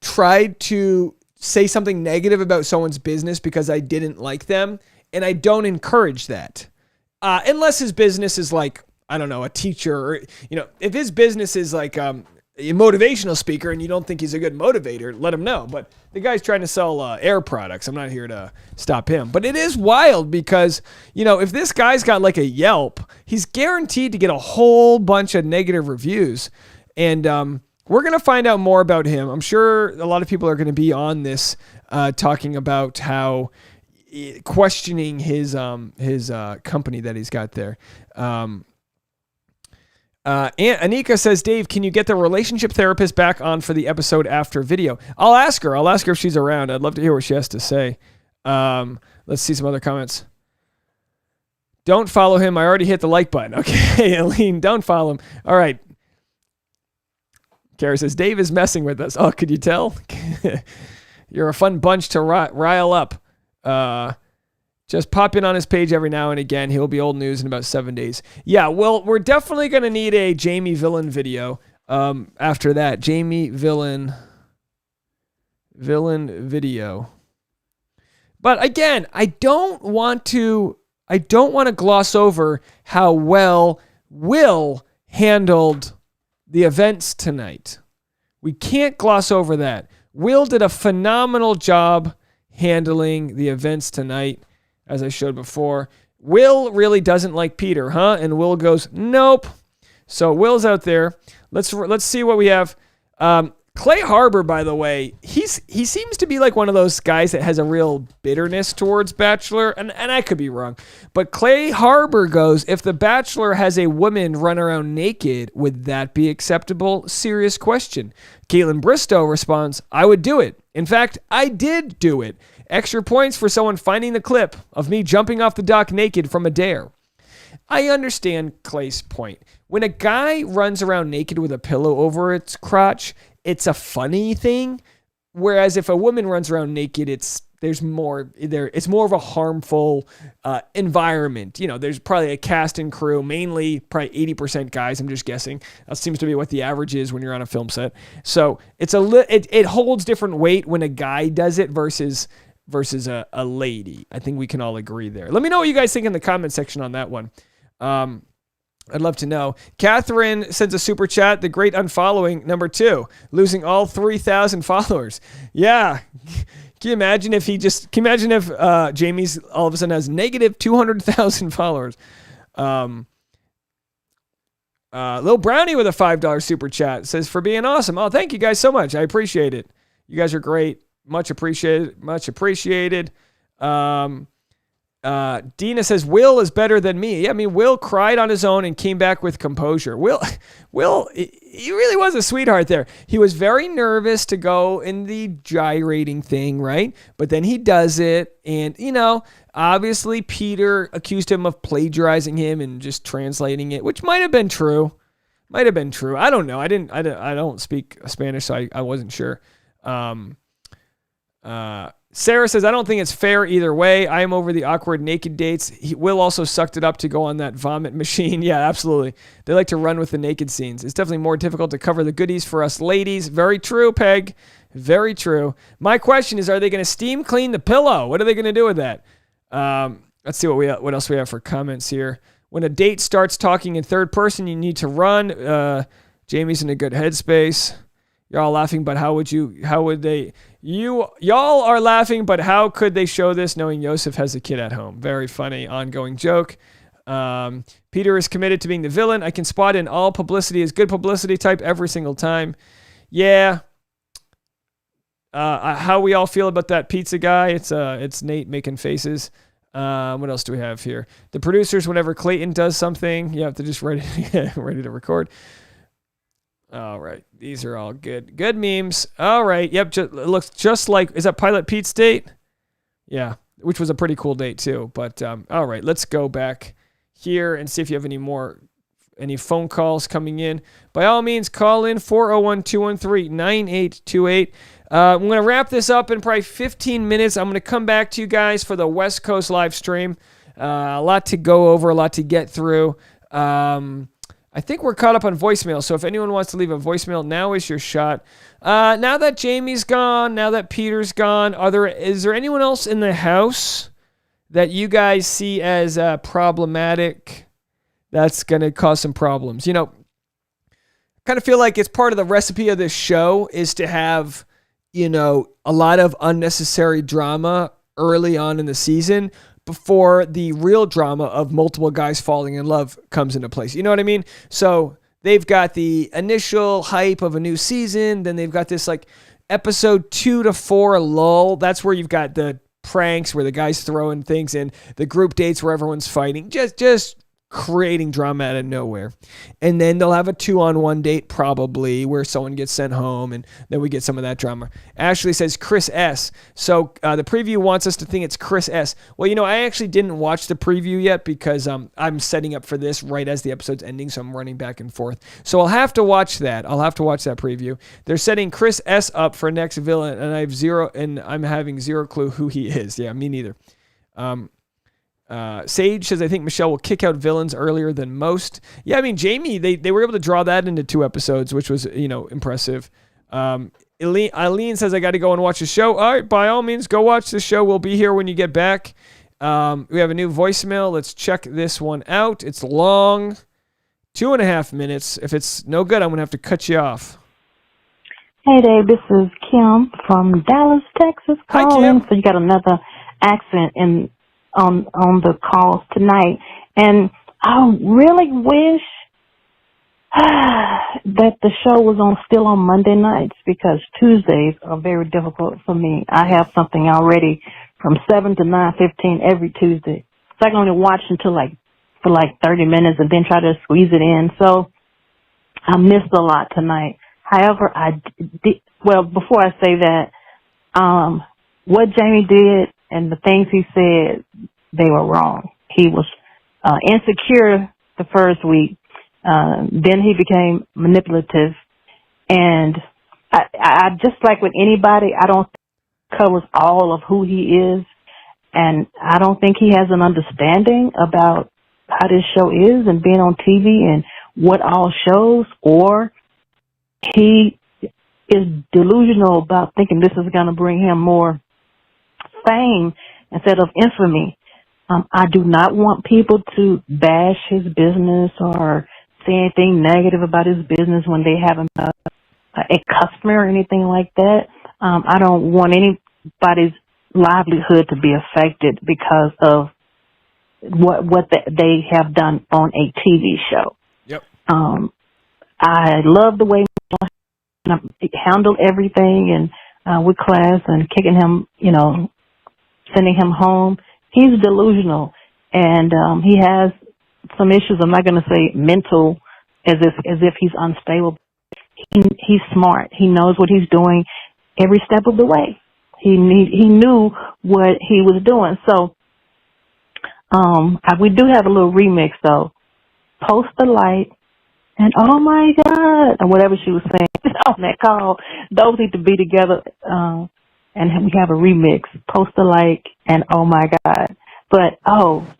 tried to say something negative about someone's business because I didn't like them, and I don't encourage that. Unless his business is like, I don't know, a teacher, or, if his business is like, a motivational speaker and you don't think he's a good motivator, let him know. But the guy's trying to sell air products. I'm not here to stop him. But it is wild because, if this guy's got like a Yelp, he's guaranteed to get a whole bunch of negative reviews. And we're going to find out more about him. I'm sure a lot of people are going to be on this talking about how questioning his company that he's got there. Anika says, Dave, can you get the relationship therapist back on for the episode after video? I'll ask her if she's around. I'd love to hear what she has to say. Let's see some other comments. Don't follow him. I already hit the like button. Okay, Aline, don't follow him. All right. Kara says, Dave is messing with us. Oh, could you tell? You're a fun bunch to rile up. Just pop in on his page every now and again. He'll be old news in about 7 days. Yeah, well, we're definitely going to need a Jamie villain video after that. Jamie villain video. But again, I don't want to gloss over how well Will handled the events tonight. We can't gloss over that. Will did a phenomenal job handling the events tonight, as I showed before. Will really doesn't like Peter, huh? And Will goes, nope. So Will's out there. Let's see what we have. Clay Harbor, by the way, he seems to be like one of those guys that has a real bitterness towards Bachelor, and I could be wrong. But Clay Harbor goes, if the Bachelor has a woman run around naked, would that be acceptable? Serious question. Caitlin Bristow responds, I would do it. In fact, I did do it. Extra points for someone finding the clip of me jumping off the dock naked from a dare. I understand Clay's point. When a guy runs around naked with a pillow over its crotch, it's a funny thing. Whereas if a woman runs around naked, it's more of a harmful environment. You know, there's probably a cast and crew, mainly probably 80% guys. I'm just guessing. That seems to be what the average is when you're on a film set. So it holds different weight when a guy does it versus a lady. I think we can all agree there. Let me know what you guys think in the comment section on that one. I'd love to know. Catherine sends a super chat. The great unfollowing, number 2, losing all 3,000 followers. Yeah. Can you imagine if Jamie's all of a sudden has negative 200,000 followers? Lil Brownie with a $5 super chat says, for being awesome. Oh, thank you guys so much. I appreciate it. You guys are great. Much appreciated. Much appreciated. Dina says, Will is better than me. Yeah, I mean, Will cried on his own and came back with composure. Will, he really was a sweetheart there. He was very nervous to go in the gyrating thing, right? But then he does it. And, obviously Peter accused him of plagiarizing him and just translating it, which might have been true. I don't know. I don't speak Spanish, so I wasn't sure. Sarah says, I don't think it's fair either way. I am over the awkward naked dates. Will also sucked it up to go on that vomit machine. Yeah, absolutely. They like to run with the naked scenes. It's definitely more difficult to cover the goodies for us ladies. Very true, Peg. Very true. My question is, are they going to steam clean the pillow? What are they going to do with that? Let's see what else we have for comments here. When a date starts talking in third person, you need to run. Jamie's in a good headspace. You're all laughing, but y'all are laughing, but how could they show this knowing Yosef has a kid at home? Very funny, ongoing joke. Peter is committed to being the villain. I can spot in all publicity is good publicity type every single time. Yeah. How we all feel about that pizza guy. It's Nate making faces. What else do we have here? The producers, whenever Clayton does something, you have to just ready to record. All right. These are all good memes. All right. Yep. It looks just like, is that Pilot Pete's date? Yeah. Which was a pretty cool date too. But all right. Let's go back here and see if you have any phone calls coming in. By all means, call in 401-213-9828. I'm going to wrap this up in probably 15 minutes. I'm going to come back to you guys for the West Coast live stream. A lot to go over, a lot to get through. I think we're caught up on voicemail, so if anyone wants to leave a voicemail, now is your shot. Now that Jamie's gone, now that Peter's gone, is there anyone else in the house that you guys see as problematic that's going to cause some problems? I kind of feel like it's part of the recipe of this show is to have, a lot of unnecessary drama early on in the season before the real drama of multiple guys falling in love comes into place. You know what I mean? So they've got the initial hype of a new season. Then they've got this like episode 2 to 4 lull. That's where you've got the pranks where the guys throwing things in, the group dates where everyone's fighting. Just creating drama out of nowhere. And then they'll have a 2-on-1 date probably where someone gets sent home and then we get some of that drama. Ashley says Chris S. So the preview wants us to think it's Chris S. Well, I actually didn't watch the preview yet because I'm setting up for this right as the episode's ending, so I'm running back and forth. So I'll have to watch that. I'll have to watch that preview. They're setting Chris S. up for next villain, and I'm having zero clue who he is. Yeah, me neither. Sage says, I think Michelle will kick out villains earlier than most. Yeah, I mean, Jamie, they were able to draw that into 2 episodes, which was, impressive. Eileen says, I got to go and watch the show. All right, by all means, go watch the show. We'll be here when you get back. We have a new voicemail. Let's check this one out. It's long, 2.5 minutes. If it's no good, I'm going to have to cut you off. Hey, Dave, this is Kim from Dallas, Texas. Hi, Kim. So you got another accent on the calls tonight, and I really wish that the show was still on Monday nights, because Tuesdays are very difficult for me. I have something already from 7 to 9:15 every Tuesday, so I can only watch until for 30 minutes and then try to squeeze it in. So I missed a lot tonight. However, before I say that, what Jamie did and the things he said, they were wrong. He was insecure the first week. Then he became manipulative. And I just like with anybody, I don't think he covers all of who he is. And I don't think he has an understanding about how this show is and being on TV and what all shows, or he is delusional about thinking this is going to bring him more fame instead of infamy. I do not want people to bash his business or say anything negative about his business when they have a customer or anything like that. I don't want anybody's livelihood to be affected because of what they have done on a TV show. Yep. I love the way he handled everything and with class and kicking him, sending him home. He's delusional, and he has some issues. I'm not going to say mental, as if he's unstable. He's smart. He knows what he's doing every step of the way. He knew what he was doing. So we do have a little remix though. Post the light. And oh my God, or whatever she was saying on that call, those need to be together. And we have a remix, Post the Like and Oh My God. But,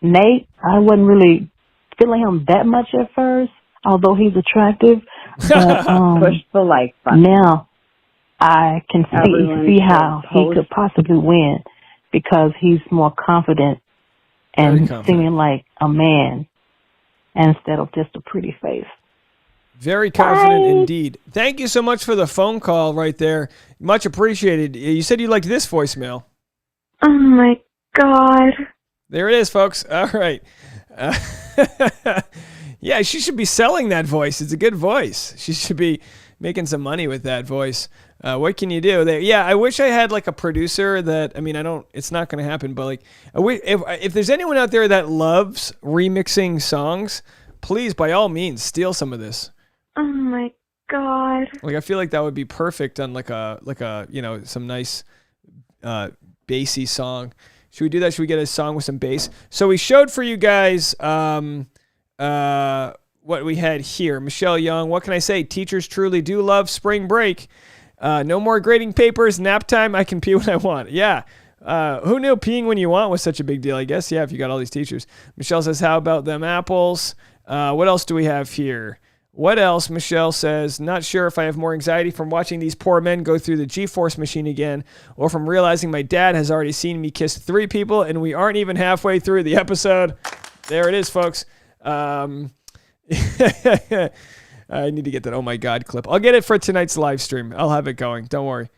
Nate, I wasn't really feeling him that much at first, although he's attractive. But, Push the like button. Now I can see how he could possibly win, because he's more confident and seeming like a man instead of just a pretty face. Very confident indeed. Thank you so much for the phone call right there. Much appreciated. You said you liked this voicemail. Oh my God. There it is, folks. All right. Yeah, she should be selling that voice. It's a good voice. She should be making some money with that voice. What can you do? Yeah, I wish I had like a producer that, it's not going to happen, but if there's anyone out there that loves remixing songs, please, by all means, steal some of this. Oh my God. I feel like that would be perfect on some nice bassy song. Should we do that? Should we get a song with some bass? So we showed for you guys what we had here. Michelle Young, what can I say? Teachers truly do love spring break. No more grading papers, nap time, I can pee when I want. Yeah. Who knew peeing when you want was such a big deal, I guess? Yeah, if you got all these teachers. Michelle says, how about them apples? What else do we have here? What else? Michelle says, not sure if I have more anxiety from watching these poor men go through the G-force machine again, or from realizing my dad has already seen me kiss 3 people and we aren't even halfway through the episode. There it is, folks. I need to get that oh my God clip. I'll get it for tonight's live stream. I'll have it going. Don't worry.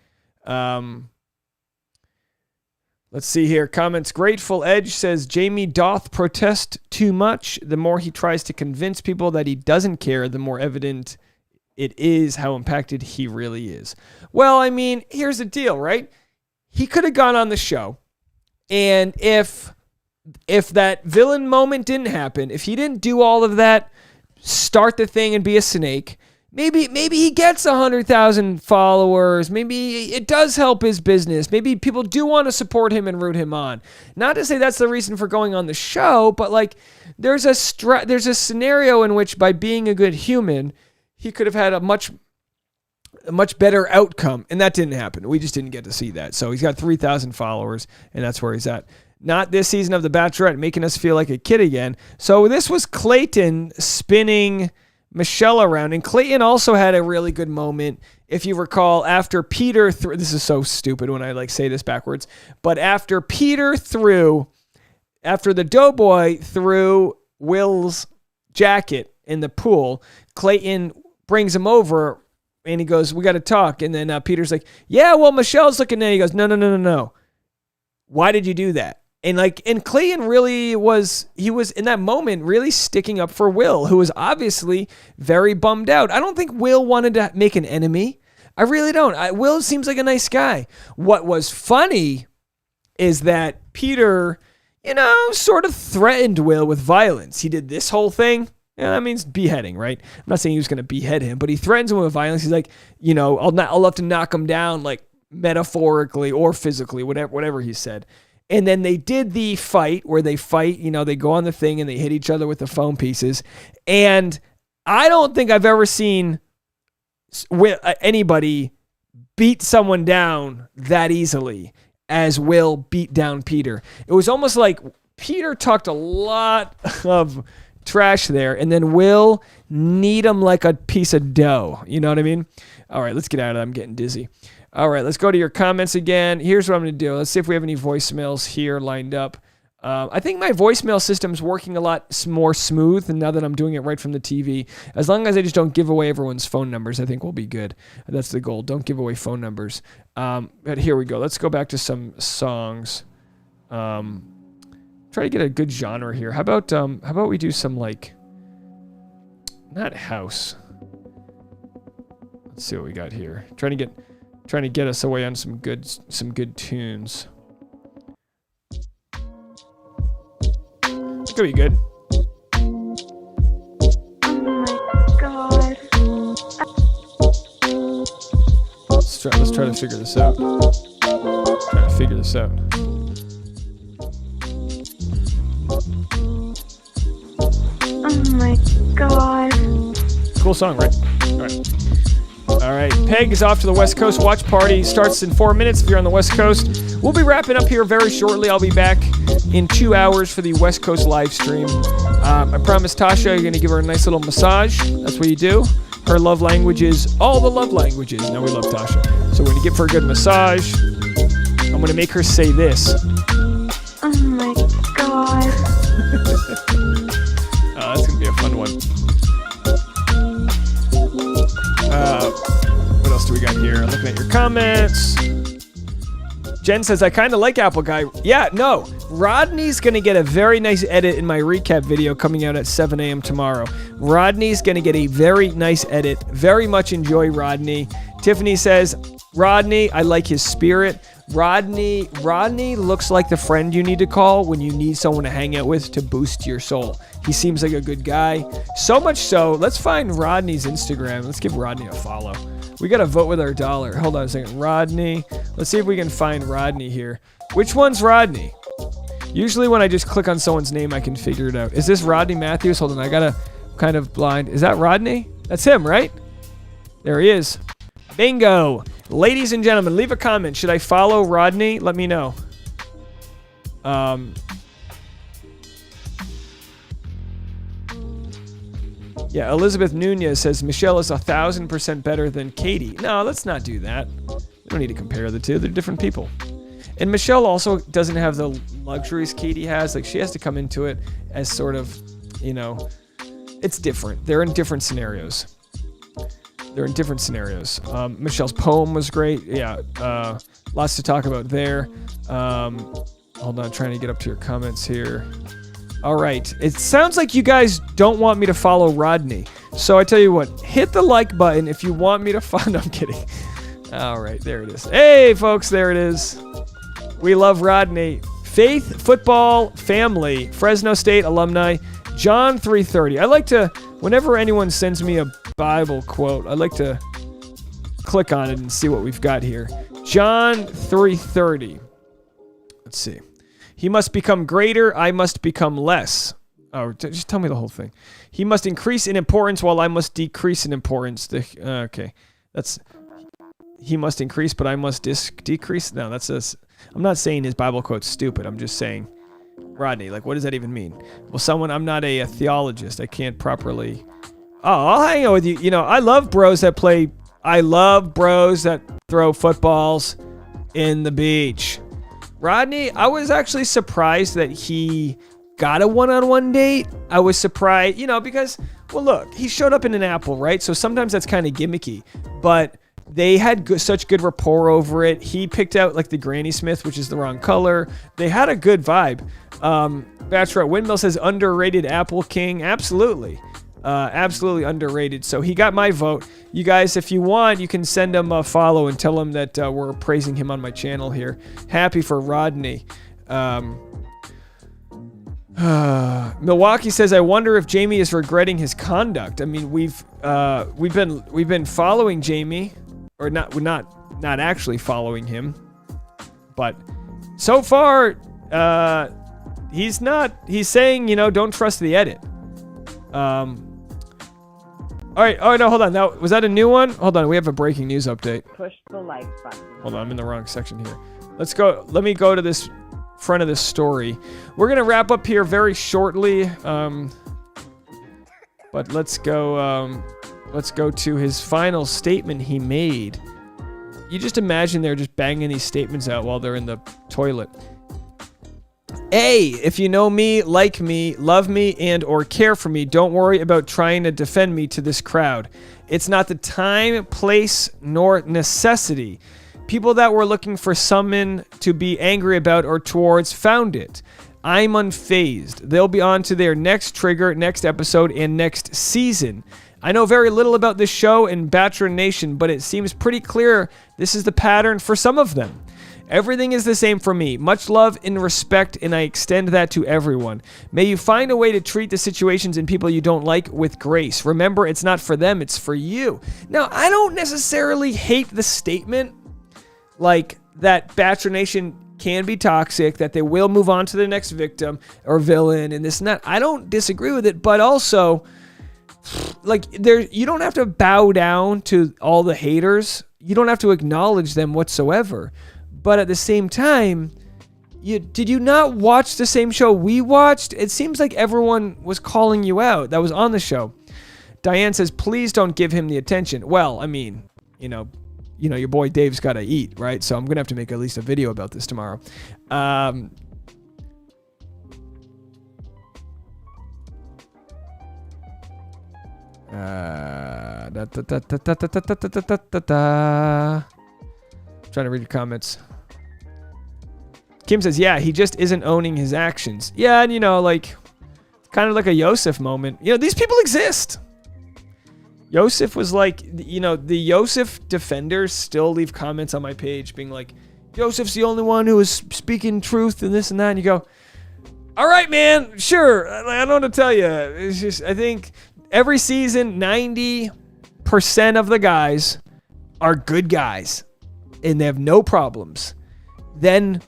Let's see here. Comments. Grateful Edge says, Jamie doth protest too much. The more he tries to convince people that he doesn't care, the more evident it is how impacted he really is. Well, here's the deal, right? He could have gone on the show, and if if that villain moment didn't happen, if he didn't do all of that, start the thing and be a snake, maybe he gets 100,000 followers. Maybe it does help his business. Maybe people do want to support him and root him on. Not to say that's the reason for going on the show, but like there's a scenario in which by being a good human, he could have had a much better outcome, and that didn't happen. We just didn't get to see that. So he's got 3,000 followers, and that's where he's at. Not this season of The Bachelorette, making us feel like a kid again. So this was Clayton spinning Michelle around, and Clayton also had a really good moment. If you recall, after Peter threw, this is so stupid when I like say this backwards, but after the doughboy threw Will's jacket in the pool, Clayton brings him over and he goes, "We got to talk." And then Peter's like, "Yeah, well, Michelle's looking at it." He goes, No. Why did you do that? And Clayton really was in that moment really sticking up for Will, who was obviously very bummed out. I don't think Will wanted to make an enemy. I really don't. Will seems like a nice guy. What was funny is that Peter, sort of threatened Will with violence. He did this whole thing. Yeah, that means beheading, right? I'm not saying he was going to behead him, but he threatens him with violence. He's like, I'll have to knock him down, like metaphorically or physically, whatever he said. And then they did the fight where they fight, they go on the thing and they hit each other with the foam pieces. And I don't think I've ever seen anybody beat someone down that easily as Will beat down Peter. It was almost like Peter talked a lot of trash there, and then Will knead him like a piece of dough. You know what I mean? All right, let's get out of that. I'm getting dizzy. All right, let's go to your comments again. Here's what I'm going to do. Let's see if we have any voicemails here lined up. I think my voicemail system's working a lot more smooth, and now that I'm doing it right from the TV. As long as I just don't give away everyone's phone numbers, I think we'll be good. That's the goal. Don't give away phone numbers. But here we go. Let's go back to some songs. Try to get a good genre here. How about we do some not house. Let's see what we got here. Trying to get us away on some good tunes. It's gonna be good. Oh my god. Let's try to figure this out. Oh my god. Cool song, right? All right. Peg is off to the West Coast. Watch party starts in 4 minutes if you're on the West Coast. We'll be wrapping up here very shortly. I'll be back in 2 hours for the West Coast live stream. I promised Tasha you're going to give her a nice little massage. That's what you do. Her love language is all the love languages. Now we love Tasha. So we're going to give her a good massage. I'm going to make her say this. Oh my god. That's going to be a fun one. What else do we got here? I'm looking at your comments. Jen says, I kind of like Apple Guy. Yeah, no. Rodney's going to get a very nice edit in my recap video coming out at 7 a.m. tomorrow. Rodney's going to get a very nice edit. Very much enjoy Rodney. Tiffany says, Rodney, I like his spirit. Rodney looks like the friend you need to call when you need someone to hang out with to boost your soul. He seems like a good guy. So much so, let's find Rodney's Instagram. Let's give Rodney a follow. We got to vote with our dollar. Hold on a second. Rodney. Let's see if we can find Rodney here. Which one's Rodney? Usually when I just click on someone's name, I can figure it out. Is this Rodney Matthews? Hold on. I got to kind of blind. Is that Rodney? That's him, right? There he is. Bingo. Ladies and gentlemen, leave a comment. Should I follow Rodney? Let me know. Yeah, Elizabeth Nunez says Michelle is 1,000% better than Katie. No, let's not do that. We don't need to compare the two. They're different people. And Michelle also doesn't have the luxuries Katie has. Like, she has to come into it as sort of, it's different. They're in different scenarios. Michelle's poem was great. Yeah, lots to talk about there. Hold on, trying to get up to your comments here. All right. It sounds like you guys don't want me to follow Rodney. So I tell you what, hit the like button if you want me to follow. No, I'm kidding. All right, there it is. Hey, folks, there it is. We love Rodney. Faith Football Family, Fresno State alumni, John 3:30. I like to, whenever anyone sends me a Bible quote, I like to click on it and see what we've got here. John 3:30. Let's see. He must become greater, I must become less. Oh, just tell me the whole thing. He must increase in importance while I must decrease in importance. Okay. He must increase, but I must decrease. No, I'm not saying his Bible quote's stupid. I'm just saying, Rodney, like, what does that even mean? Well, I'm not a theologist. I can't properly. Oh, I'll hang out with you. You know, I love bros that throw footballs in the beach. Rodney, I was actually surprised that he got a one-on-one date. I was surprised, because, well, look, he showed up in an Apple, right? So sometimes that's kind of gimmicky, but they had such good rapport over it. He picked out like the Granny Smith, which is the wrong color. They had a good vibe. Bachelorette Windmill says underrated Apple King. Absolutely. Absolutely underrated. So he got my vote. You guys, if you want, you can send him a follow and tell him that we're praising him on my channel here. Happy for Rodney. Milwaukee says, I wonder if Jamie is regretting his conduct. I mean, we've been following Jamie, or not actually following him, but so far he's saying, don't trust the edit. All right. Oh, no, hold on. Now, was that a new one? Hold on. We have a breaking news update. Push the like button. Hold on. I'm in the wrong section here. Let's go. Let me go to this front of this story. We're going to wrap up here very shortly. But let's go to his final statement he made. You just imagine they're just banging these statements out while they're in the toilet. A, if you know me, like me, love me, and or care for me, don't worry about trying to defend me to this crowd. It's not the time, place, nor necessity. People that were looking for someone to be angry about or towards found it. I'm unfazed. They'll be on to their next trigger, next episode, and next season. I know very little about this show and Bachelor Nation, but it seems pretty clear this is the pattern for some of them. Everything is the same for me. Much love and respect, and I extend that to everyone. May you find a way to treat the situations and people you don't like with grace. Remember, it's not for them, it's for you. Now, I don't necessarily hate the statement, like that Bachelor Nation can be toxic, that they will move on to the next victim or villain and this and that. I don't disagree with it, but also, like, you don't have to bow down to all the haters. You don't have to acknowledge them whatsoever. But at the same time, did you not watch the same show we watched? It seems like everyone was calling you out that was on the show. Diane says, please don't give him the attention. Well, I mean, your boy Dave's got to eat, right? So I'm going to have to make at least a video about this tomorrow. Trying to read your comments. Kim says, yeah, he just isn't owning his actions. Yeah, and kind of like a Yosef moment. These people exist. Yosef was like, the Yosef defenders still leave comments on my page being like, Yosef's the only one who is speaking truth and this and that. And you go, all right, man, sure. I don't know what to tell you. It's just, I think every season, 90% of the guys are good guys and they have no problems. Then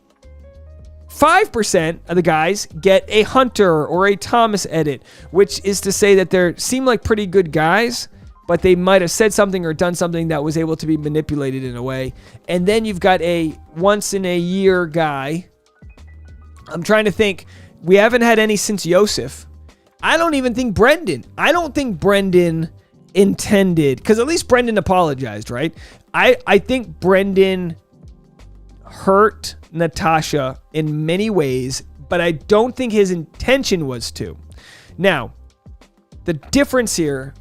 5% of the guys get a Hunter or a Thomas edit, which is to say that they seem like pretty good guys, but they might have said something or done something that was able to be manipulated in a way. And then you've got a once-in-a-year guy. I'm trying to think. We haven't had any since Yosef. I don't think Brendan intended, because at least Brendan apologized, right? I think Brendan hurt Natasha in many ways, but I don't think his intention was to. Now, the difference here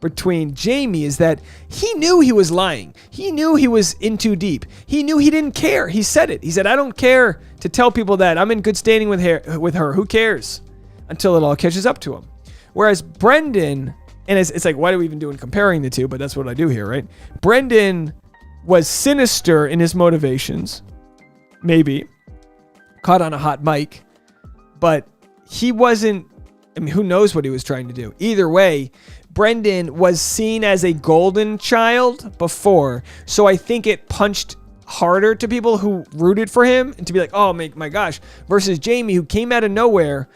between Jamie is that he knew he was lying. He knew he was in too deep. He knew he didn't care. He said it. He said, I don't care to tell people that I'm in good standing with her. Who cares? Until it all catches up to him. Whereas Brendan, and it's like, why do we even do comparing the two? But that's what I do here, right? Brendan was sinister in his motivations. Maybe. caught on a hot mic, but he wasn't, I mean, who knows what he was trying to do. Either way, Brendan was seen as a golden child before, so I think it punched harder to people who rooted for him and to be like, oh my gosh, versus Jamie, who came out of nowhere.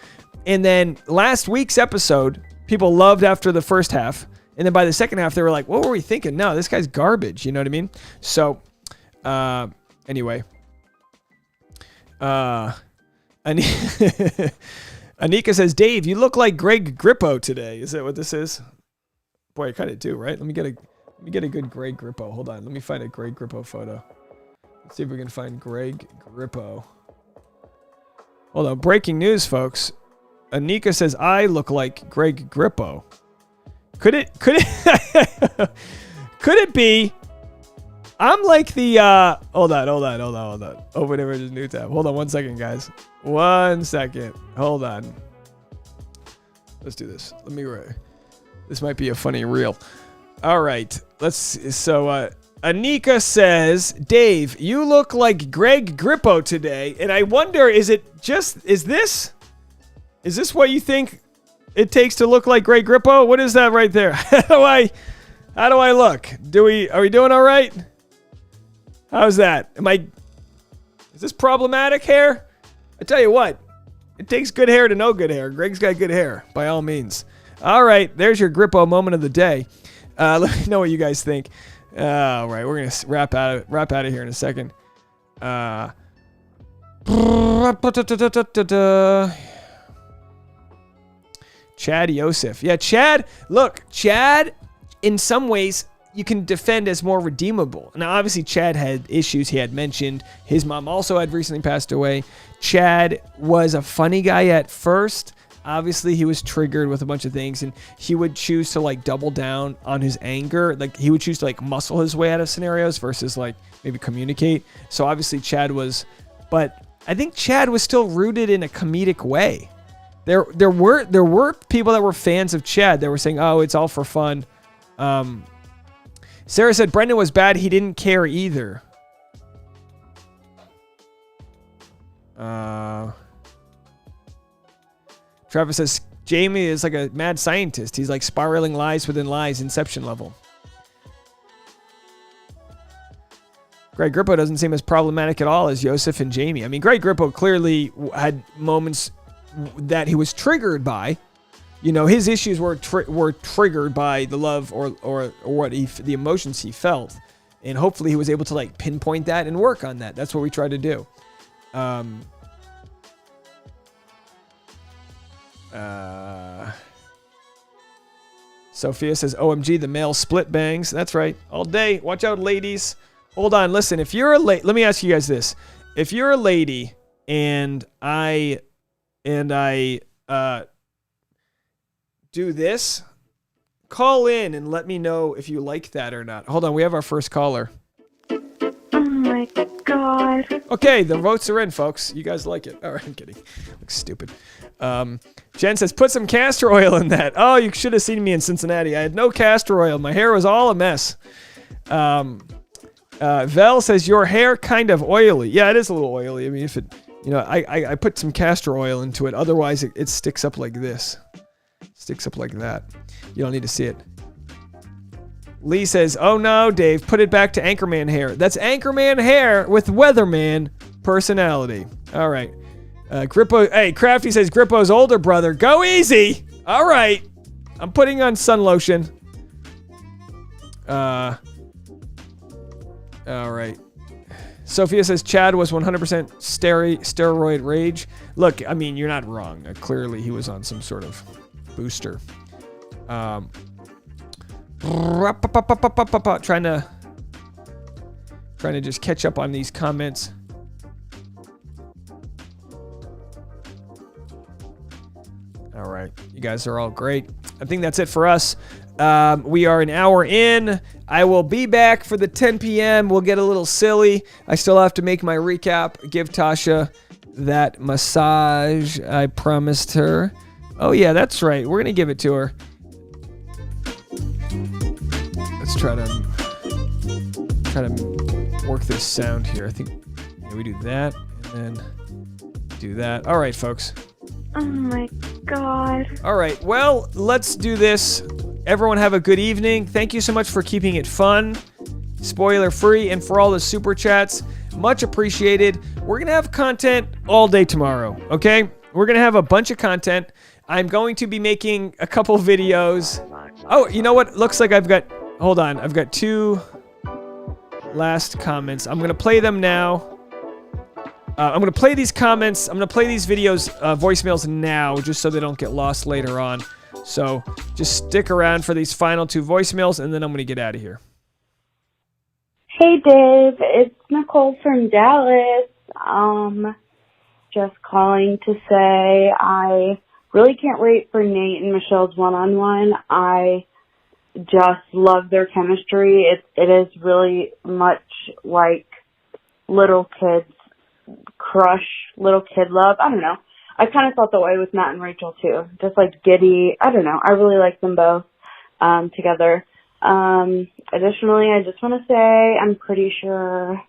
And then last week's episode, people loved after the first half. And then by the second half, they were like, what were we thinking? No, this guy's garbage. You know what I mean? So, anyway. Anika says, Dave, you look like Greg Grippo today. Is that what this is? Boy, I kind of do, right? Let me get a good Greg Grippo. Hold on. Let me find a Greg Grippo photo. Let's see if we can find Greg Grippo. Hold on. Breaking news, folks. Anika says, I look like Greg Grippo. Could it could it be? I'm like the hold on. Open over this new tab. Hold on 1 second, guys. 1 second. Hold on. Let's do this. Let me this might be a funny reel. All right. Anika says, Dave, you look like Greg Grippo today. And I wonder, is this what you think it takes to look like Greg Grippo? What is that right there? How do I look? Are we doing all right? How's that? Is this problematic hair? I tell you what, it takes good hair to know good hair. Greg's got good hair, by all means. All right, there's your Grippo moment of the day. Let me know what you guys think. All right, we're gonna wrap out of here in a second. Chad Yosef. Yeah, Chad. Look, Chad, in some ways, you can defend as more redeemable. Now, obviously, Chad had issues he had mentioned. His mom also had recently passed away. Chad was a funny guy at first. Obviously, he was triggered with a bunch of things, and he would choose to, like, double down on his anger. Like, he would choose to, like, muscle his way out of scenarios versus, like, maybe communicate. So, obviously, Chad was... But I think Chad was still rooted in a comedic way. There were people that were fans of Chad that were saying, oh, it's all for fun. Sarah said Brendan was bad. He didn't care either. Travis says Jamie is like a mad scientist. He's like spiraling lies within lies, Inception level. Greg Grippo doesn't seem as problematic at all as Yosef and Jamie. I mean, Greg Grippo clearly had moments that he was triggered by. You know, his issues were triggered by the love or what the emotions he felt, and hopefully he was able to like pinpoint that and work on that. That's what we try to do. Sophia says, OMG, the male split bangs. That's right. All day. Watch out, ladies. Hold on. Listen, if you're a lady, let me ask you guys this. If you're a lady and I do this, call in and let me know if you like that or not. Hold on. We have our first caller. Oh my God. Okay, the votes are in, folks. You guys like it. All right, I'm kidding. Looks stupid. Jen says, put some castor oil in that. Oh, you should have seen me in Cincinnati. I had no castor oil. My hair was all a mess. Vel says, your hair kind of oily. Yeah, it is a little oily. I mean, if it, you know, I put some castor oil into it. Otherwise, it sticks up like this. Sticks up like that. You don't need to see it. Lee says, oh no, Dave, put it back to Anchorman hair. That's Anchorman hair with Weatherman personality. All right. Grippo, hey, Crafty says Grippo's older brother. Go easy. All right. I'm putting on sun lotion. All right. Sophia says Chad was 100% steroid rage. Look, I mean, you're not wrong. Clearly, he was on some sort of booster. Trying to just catch up on these comments. All right, you guys are all great. I think that's it for us. We are an hour in. I will be back for the 10 p.m. We'll get a little silly. I still have to make my recap. Give Tasha that massage I promised her. Oh yeah, that's right. We're gonna give it to her. Let's try to work this sound here. I think we do that, and then do that. All right, folks. Oh my God. All right, well, let's do this. Everyone have a good evening. Thank you so much for keeping it fun, spoiler-free, and for all the super chats. Much appreciated. We're going to have content all day tomorrow, okay? We're going to have a bunch of content. I'm going to be making a couple videos. Oh, you know what? Looks like I've got... Hold on. I've got 2 last comments. I'm going to play them now. I'm going to play these comments. I'm going to play these videos, voicemails now, just so they don't get lost later on. So just stick around for these final 2 voicemails, and then I'm going to get out of here. Hey Dave, it's Nicole from Dallas. Just calling to say I really can't wait for Nate and Michelle's one-on-one. I just love their chemistry. It is really much like little kids crush, little kid love. I don't know. I kind of felt that way with Matt and Rachel too. Just like giddy. I don't know. I really like them both together. Additionally, I just want to say I'm pretty sure.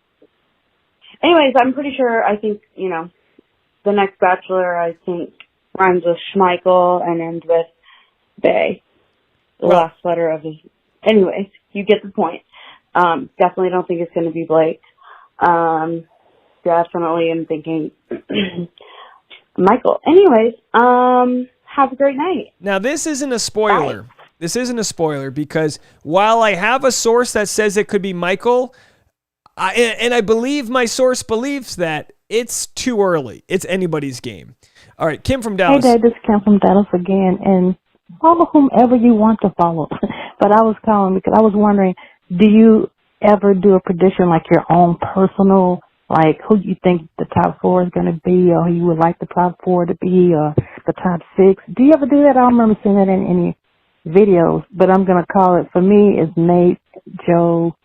Anyways, I think, you know, the next Bachelor, I think, rhymes with Schmeichel and ends with Bay. The last letter of his. Anyways, you get the point. Definitely don't think it's going to be Blake. Definitely am thinking Michael. Anyways, have a great night. Now, this isn't a spoiler. Bye. This isn't a spoiler because while I have a source that says it could be Michael, and I believe my source believes that, it's too early. It's anybody's game. All right, Kim from Dallas. Hey, Dave, this is Kim from Dallas again, and follow whomever you want to follow. But I was calling because I was wondering, do you ever do a prediction like your own personal, like who you think the top 4 is going to be, or who you would like the top 4 to be, or the top 6? Do you ever do that? I don't remember seeing that in any videos, but I'm going to call it, for me, is Nate, Joe,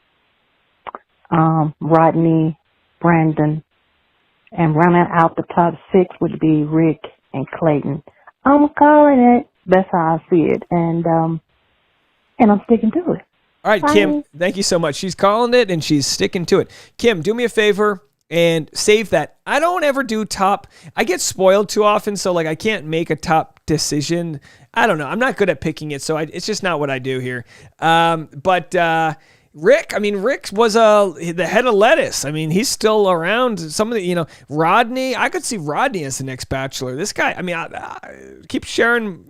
Rodney, Brandon, and rounding out the top 6 would be Rick and Clayton. I'm calling it. That's how I see it, and I'm sticking to it. All right, Bye. Kim, thank you so much. She's calling it, and she's sticking to it. Kim, do me a favor and save that. I don't ever do top. I get spoiled too often, so like I can't make a top decision. I don't know. I'm not good at picking it, so it's just not what I do here. But Rick was the head of lettuce. I mean, he's still around. Some of the, Rodney, I could see Rodney as the next Bachelor. This guy, I keep sharing,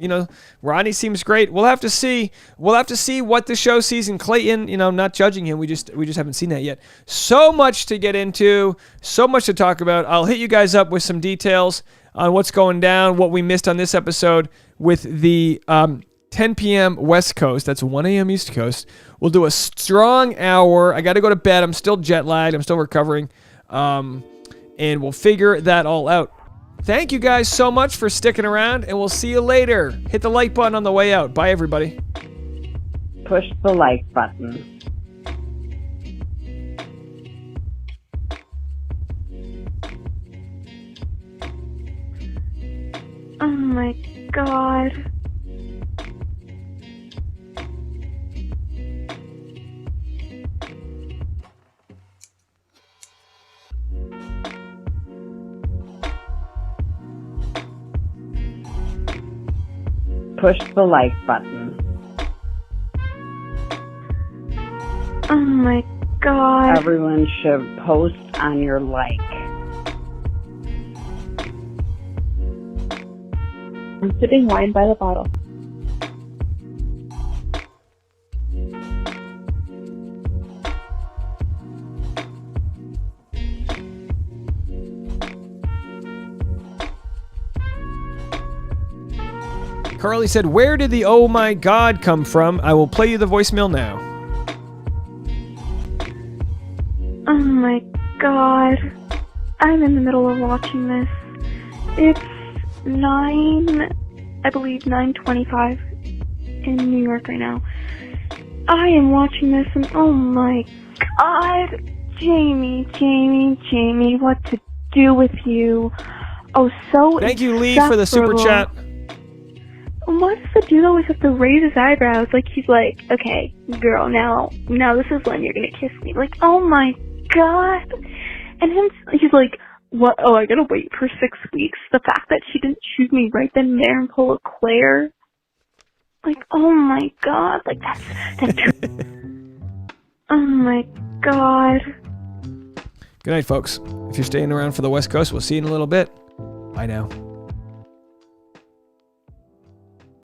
Rodney seems great. We'll have to see. We'll have to see what the show sees in Clayton. Not judging him. We just haven't seen that yet. So much to get into, so much to talk about. I'll hit you guys up with some details on what's going down, what we missed on this episode with the 10 p.m. West Coast. That's 1 a.m. East Coast. We'll do a strong hour. I got to go to bed. I'm still jet lagged. I'm still recovering. And we'll figure that all out. Thank you guys so much for sticking around, and we'll see you later. Hit the like button on the way out. Bye, everybody. Push the like button. Oh my God. Push the like button. Oh my God. Everyone should post on your like. I'm sipping wine by the bottle. Carly said, "Where did the oh my God come from?" I will play you the voicemail now. Oh my God. I'm in the middle of watching this. It's 9:25 in New York right now. I am watching this and oh my God. Jamie, what to do with you? Oh, so Thank you, Lee, for the super chat. Why does the dude always have to raise his eyebrows? Like, he's like, okay, girl, now this is when you're gonna kiss me. Like, oh my God. And he's like, What? Oh, I gotta wait for 6 weeks. The fact that she didn't choose me right then and there and pull a Claire. Like, oh my god. Like, that's oh my god. Good night, folks. If you're staying around for the West Coast, we'll see you in a little bit. Bye now.